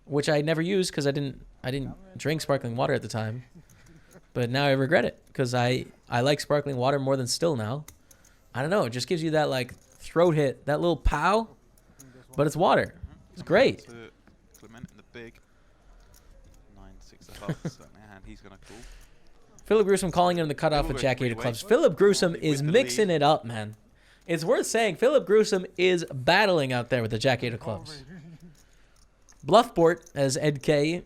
which I never used because I didn't drink sparkling water at the time. But now I regret it because I like sparkling water more than still now. I don't know. It just gives you that like throat hit, that little pow, but it's water. It's great. To Clement in the big 9-6 of hearts, certainly a hand he's going to call. Philip Gruesome calling in the cutoff with Jack 8 of clubs. Philip Gruesome is mixing it up, man. It's worth saying Philip Gruesome is battling out there with the Jack 8 of clubs. Bluffport, as Ed K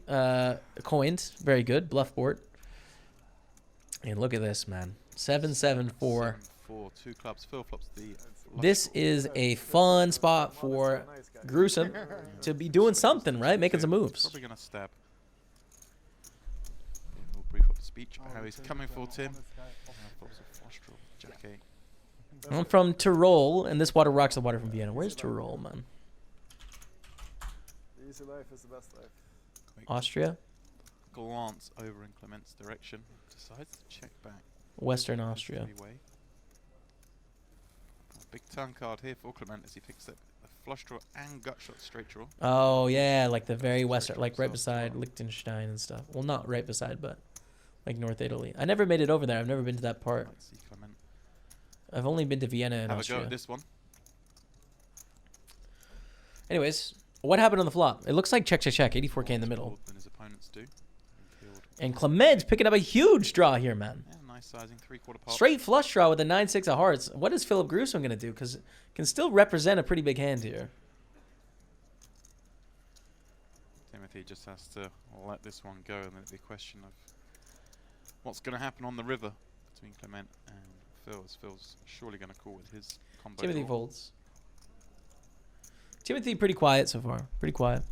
coined. Very good. Bluffport. And look at this, man. 7-7-4. 7-4, 2 clubs. Phil flops the. This is a fun spot for Gruesome to be doing something, right? Making some moves. Probably going to stab. We'll brief up the speech about how he's coming for Tim. Flops a flush draw, Jack 8. I'm from Tyrol, and this water rocks the water from Vienna. Where's Tyrol, man? The easy life is the best life. Quick Austria? glance over in Clement's direction. Decides to check back. Western Austria. Way. Big turn card here for Clement as he picks up a flush draw and gut shot straight draw. Oh, yeah, like the very western, like right beside Liechtenstein and stuff. Well, not right beside, but like North Italy. I never made it over there. I've never been to that part. Let's see Clement. I've only been to Vienna and Have a Austria. go at this one. Anyways, what happened on the flop? It looks like check, check, check. 84k in the middle. More than his opponents do. And Clement's picking up a huge draw here, man. Yeah, nice sizing, 3/4 pot. Straight flush draw with a 9-6 of hearts. What is Philip Gruesome going to do? Because can still represent a pretty big hand here. Timothy just has to let this one go, and then it'll be a question of what's going to happen on the river between Clement and Phil. As Phil's surely going to call with his combo. Timothy draw. folds. Timothy pretty quiet so far. Pretty quiet.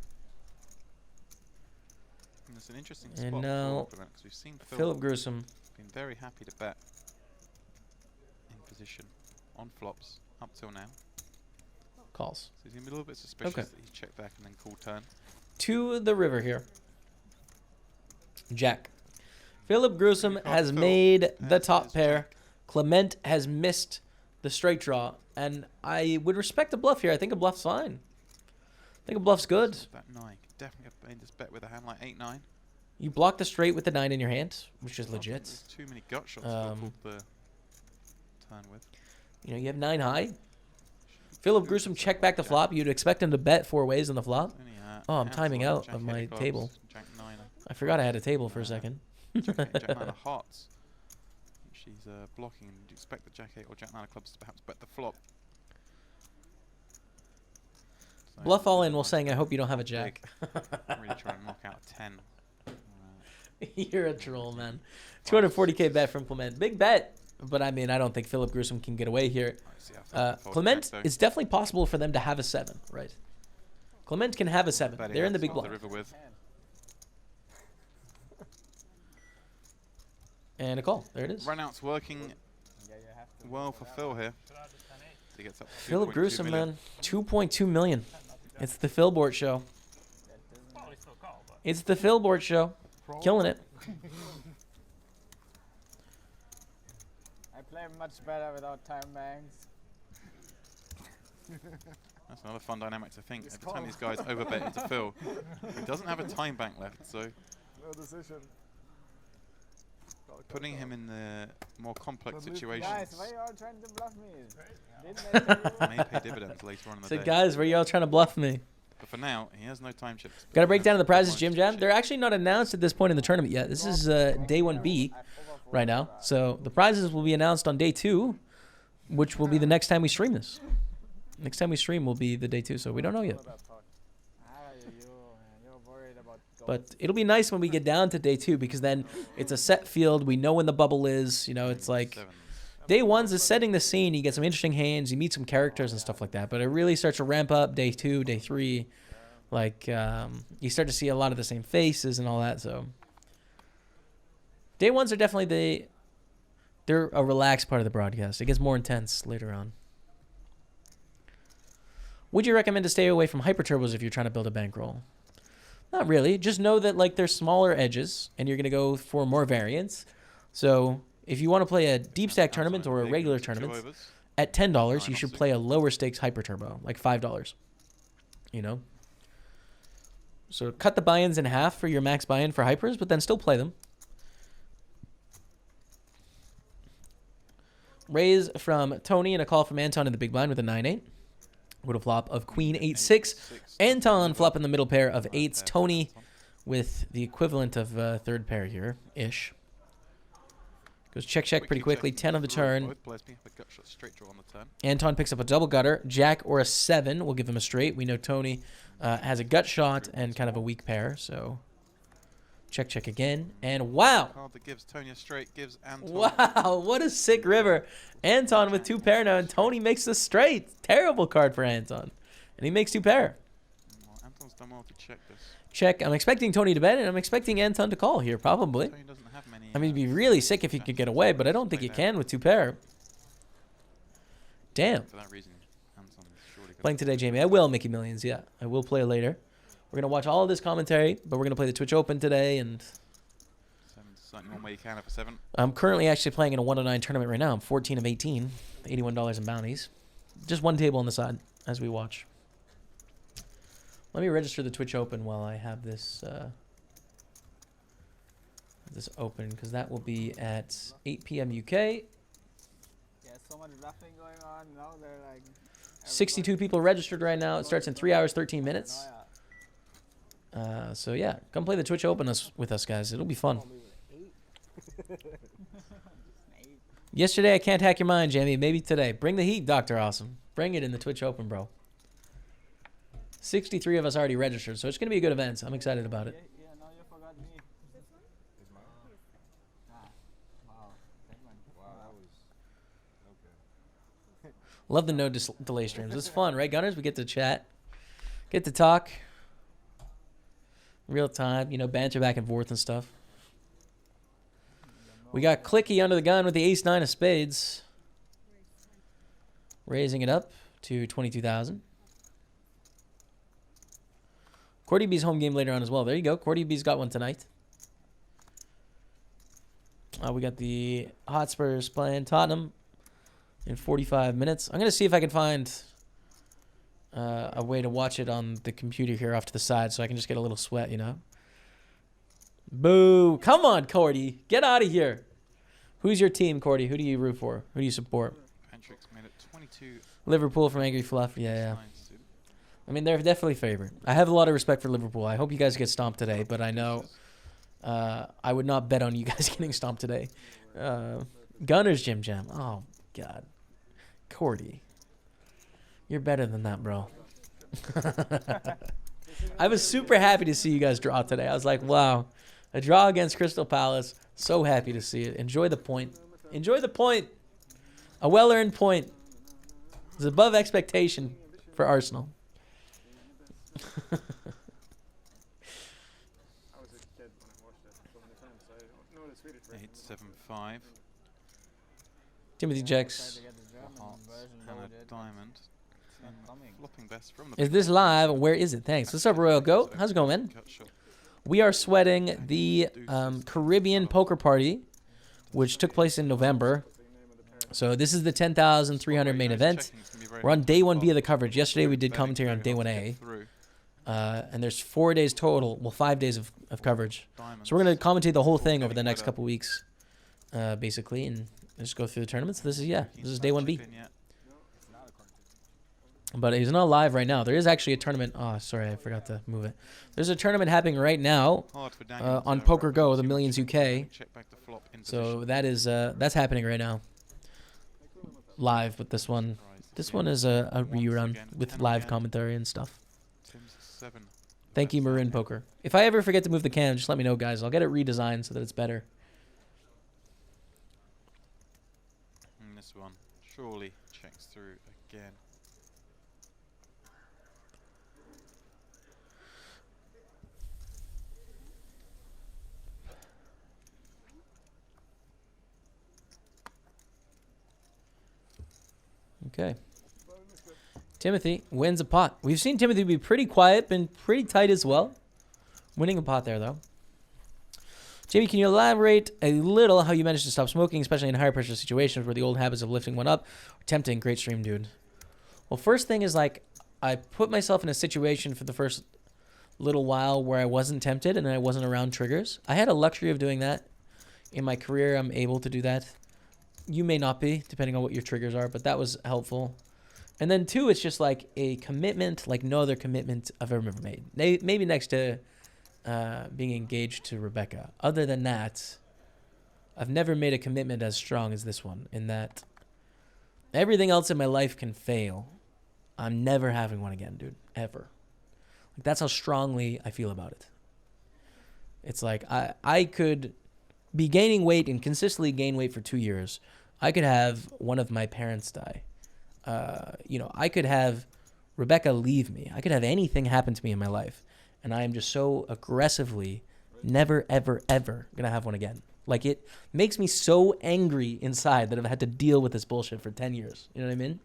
And it's an interesting And spot now for Clement because we've seen Philip Gruesome. been very happy to bet in position on flops up till now. Calls. So he's going to be a little bit suspicious Okay. that he's checked back and then called turn. To the river here. Jack. Philip Gruesome has made the top pair. Clement has missed the straight draw. And I would respect a bluff here. I think a bluff's fine. I think a bluff's good. That 9 could definitely have made this bet with a hand like 8-9. You block the straight with the 9 in your hand, which is legit. There's too many gut shots to pull the turn with. You know, you have 9 high. Philip Gruesome check back the flop. You'd expect him to bet 4 ways on the flop. Oh, I'm timing out of my table. Jack 9, I forgot I had a table for a second. Jack 8, Jack 9 of hearts. She's blocking. You'd expect the Jack 8 or Jack 9 of clubs to perhaps bet the flop. So Bluff all in while saying, I hope you don't have a big. jack. Really trying to knock out a 10. You're a troll, man. 240k bet from Clement. Big bet. But I mean, I don't think Philip Gruesome can get away here. Clement, it's definitely possible for them to have a 7, right? Clement can have a 7. They're in the big block. And a call. There it is. Run out's working Yeah, you have to well for Phil here. He gets up to Philip 2.2 Gruesome, million. man. 2.2 million. It's the Philbort show. It's the Philbort show. Killing it. I play much better without time banks. That's another fun dynamic to think. Every time these guys overbet into Phil, he doesn't have a time bank left, so No decision. putting him in the more complex situations Guys, why are you all trying to bluff me? Didn't I tell you? may pay dividends later on in the So day. guys, where y'all trying to bluff me? But for now, he has no time chips. Got to break down the prizes, Jim Jam. They're actually not announced at this point in the tournament yet. This is day 1B right now. So the prizes will be announced on day 2. which will be the next time we stream this. Next time we stream will be the day 2, so we don't know yet. You're worried about But it'll be nice when we get down to day 2 because then it's a set field. We know when the bubble is. You know, it's like Sevens. day 1's is setting the scene. You get some interesting hands. You meet some characters and stuff like that. But it really starts to ramp up day 2, day 3. Like you start to see a lot of the same faces and all that. So day 1's are definitely they're a relaxed part of the broadcast. It gets more intense later on. Would you recommend to stay away from hyper turbos if you're trying to build a bankroll? Not really. Just know that like there's smaller edges and you're gonna go for more variance. So if you want to play a deep stack tournament or a regular tournament, at $10 you should play a lower stakes hyper turbo, like $5. You know. So cut the buy-ins in half for your max buy-in for hypers, but then still play them. Raise from Tony and a call from Anton in the big blind with a 9-8. With a flop of Queen 8-6. Anton flop in the middle pair of 8s. Tony with the equivalent of third pair here, ish. Goes check pretty quickly. 10 on the turn. Anton picks up a double gutter. Jack or a 7 will give him a straight. We know Tony has a gut shot and kind of a weak pair, so check again. And wow! Card that gives Tony a straight gives Anton. Wow, what a sick river. Anton with 2 pair now, and Tony makes the straight. Terrible card for Anton. And he makes 2 pair. Well, Anton's done well to check this. Check. I'm expecting Tony to bet, and I'm expecting Anton to call here, probably. Tony doesn't have many, I mean, it'd be really sick if he could get away, but I don't think he can with 2 pair. Damn. For that reason, Anton is surely gonna Playing today, Jamie. I will, Mickey Millions, yeah. I will play later. We're going to watch all of this commentary, but we're going to play the Twitch Open today, and Seven's certainly one way you can have a 7. I'm currently actually playing in a 109 tournament right now. I'm 14 of 18, $81 in bounties. Just one table on the side as we watch. Let me register the Twitch Open while I have this this open, because that will be at 8 p.m. UK. Yeah, so much bluffing going on. Now they're like 62 people registered right now. It starts in 3 hours, 13 minutes. So yeah, come play the Twitch Open with us, guys. It'll be fun. Yesterday, I can't hack your mind, Jamie. Maybe today. Bring the heat, Dr. Awesome. Bring it in the Twitch Open, bro. 63 of us already registered, so it's going to be a good event. I'm excited about it. Yeah, now you forgot me. Wow. Wow, that was Love the no delay streams. It's fun, right, Gunners? We get to chat, get to talk, real time, you know, banter back and forth and stuff. We got Clicky under the gun with the ace-9 of spades, raising it up to 22,000. Cordy B's home game later on as well. There you go. Cordy B's got one tonight. We got the Hotspurs playing Tottenham in 45 minutes. I'm going to see if I can find a way to watch it on the computer here off to the side so I can just get a little sweat, you know? Boo. Come on, Cordy. Get out of here. Who's your team, Cordy? Who do you root for? Who do you support? Patrick's made it 22. Liverpool from Angry Fluff. Yeah. Nice, dude. I mean, they're definitely favored. I have a lot of respect for Liverpool. I hope you guys get stomped today, but I know I would not bet on you guys getting stomped today. Gunners Jim Jam. Oh, God. Cordy. You're better than that, bro. I was super happy to see you guys draw today. I was like, wow. A draw against Crystal Palace. So happy to see it. Enjoy the point. Enjoy the point. A well-earned point. It's above expectation for Arsenal. I was a kid when I watched it so many times, so I don't know the Swedish version. 8-7-5. Timothy Jex. Hearts. Hannah Diamond. Flopping best from the Is this live? Where is it? Thanks. What's up, Royal Goat? How's it going, man? cut shot. We are sweating the Caribbean Poker Party, which took place in November. So this is the 10,300 main event. We're on day 1B of the coverage. Yesterday we did commentary on day 1A. And there's 4 days total. Well, 5 days of coverage. So we're going to commentate the whole thing over the next couple weeks, basically, and just go through the tournaments. This is day 1B. But he's not live right now. There is actually a tournament. Oh, sorry, I forgot to move it. There's a tournament happening right now on Poker Go, the Millions UK. So that is that's happening right now. live, but this one is a rerun with live commentary and stuff. Tim's 7. Thank you, Marin Poker. If I ever forget to move the cam, just let me know, guys. I'll get it redesigned so that it's better. And this one surely checks through again. Okay. Timothy wins a pot. We've seen Timothy be pretty quiet, been pretty tight as well. Winning a pot there, though. Jamie, can you elaborate a little how you managed to stop smoking, especially in higher pressure situations where the old habits of lifting one up are tempting? Great stream, dude. Well, first thing is, like, I put myself in a situation for the first little while where I wasn't tempted and I wasn't around triggers. I had a luxury of doing that. In my career, I'm able to do that. You may not be, depending on what your triggers are, but that was helpful. And then two, it's just like a commitment like no other commitment I've ever made. Maybe next to being engaged to Rebecca. Other than that, I've never made a commitment as strong as this one, in that everything else in my life can fail. I'm never having one again, dude. Ever. Like, that's how strongly I feel about it. It's like I could be gaining weight and consistently gain weight for 2 years. I could have one of my parents die. I could have Rebecca leave me. I could have anything happen to me in my life. And I am just so aggressively never, ever, ever going to have one again. Like, it makes me so angry inside that I've had to deal with this bullshit for 10 years. You know what I mean?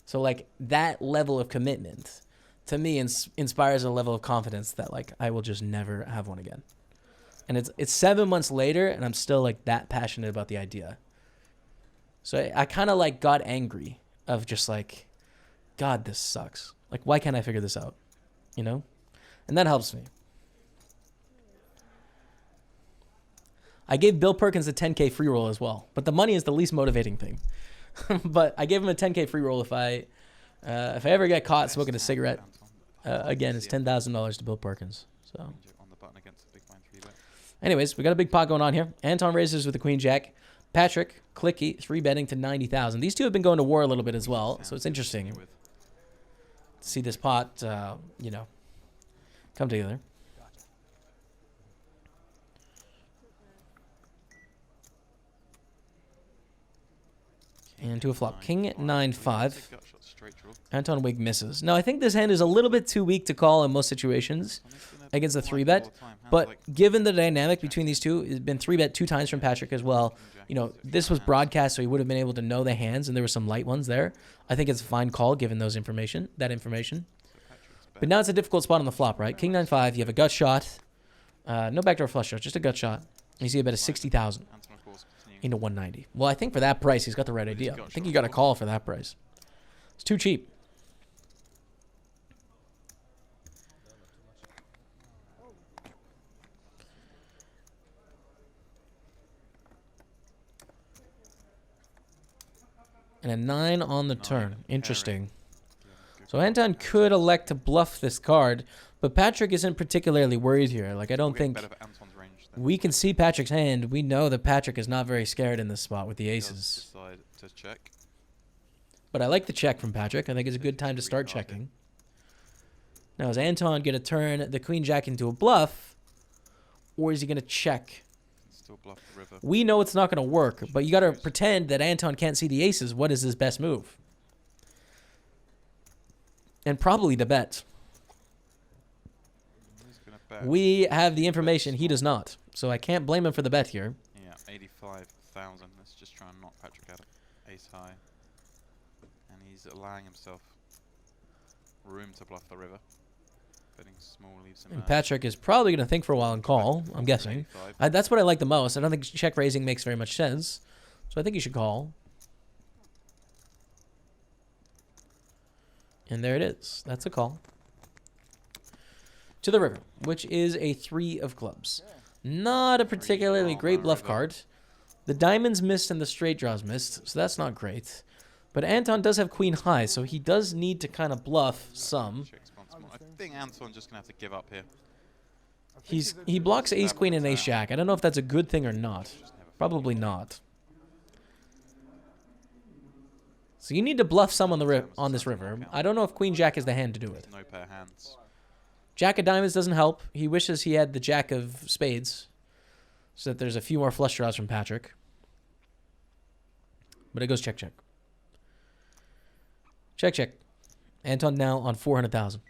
So, like, that level of commitment, to me, inspires a level of confidence that, like, I will just never have one again. And it's 7 months later, and I'm still, like, that passionate about the idea. So I kind of, like, got angry of just, like, God, this sucks. Like, why can't I figure this out? You know? And that helps me. I gave Bill Perkins a 10K free roll as well. But the money is the least motivating thing. But I gave him a 10K free roll if I ever get caught smoking a cigarette. Again, it's $10,000 to Bill Perkins. So, anyways, we got a big pot going on here. Anton raises with the Queen Jack. Patrick, Clicky, 3-betting to 90,000. These two have been going to war a little bit as well, so it's interesting to see this pot, come together. And to a flop. King 9-5. Anton Wig misses. Now, I think this hand is a little bit too weak to call in most situations against a 3-bet. But given the dynamic between these two, it's been 3-bet 2 times from Patrick as well. You know, this was broadcast, so he would have been able to know the hands, and there were some light ones there. I think it's a fine call given that information. But now it's a difficult spot on the flop, right? King 9-5, you have a gut shot. No backdoor flush shot, just a gut shot. You see about a 60,000 into 190. Well, I think for that price, he's got the right idea. I think you got a call for that price. It's too cheap. And a 9 on the turn. Interesting. So Anton could elect to bluff this card, but Patrick isn't particularly worried here. Like, I don't think we can see Patrick's hand. We know that Patrick is not very scared in this spot with the aces. But I like the check from Patrick. I think it's a good time to start checking. Now, is Anton going to turn the Queen Jack into a bluff, or is he going to check? Bluff the river. We know it's not going to work, but you got to pretend that Anton can't see the aces. What is his best move? And probably to bet. We have the information. He does not. So I can't blame him for the bet here. Yeah, 85,000. Let's just try and knock Patrick out of ace high. And he's allowing himself room to bluff the river. Betting small leaves him and Patrick is probably going to think for a while and call, I'm guessing. That's what I like the most. I don't think check raising makes very much sense. So I think you should call. And there it is. That's a call. To the river, which is a 3 of clubs. Not a particularly great bluff card. The diamonds missed and the straight draws missed, so that's not great. But Anton does have queen high, so he does need to kind of bluff some. I think Anton's just going to have to give up here. He blocks ace queen and ace jack. I don't know if that's a good thing or not. Probably not. So you need to bluff some on the on this river. I don't know if Queen Jack is the hand to do it. No pair hands. Jack of diamonds doesn't help. He wishes he had the Jack of spades, so that there's a few more flush draws from Patrick. But it goes check, check. Check, check. Anton now on 400,000.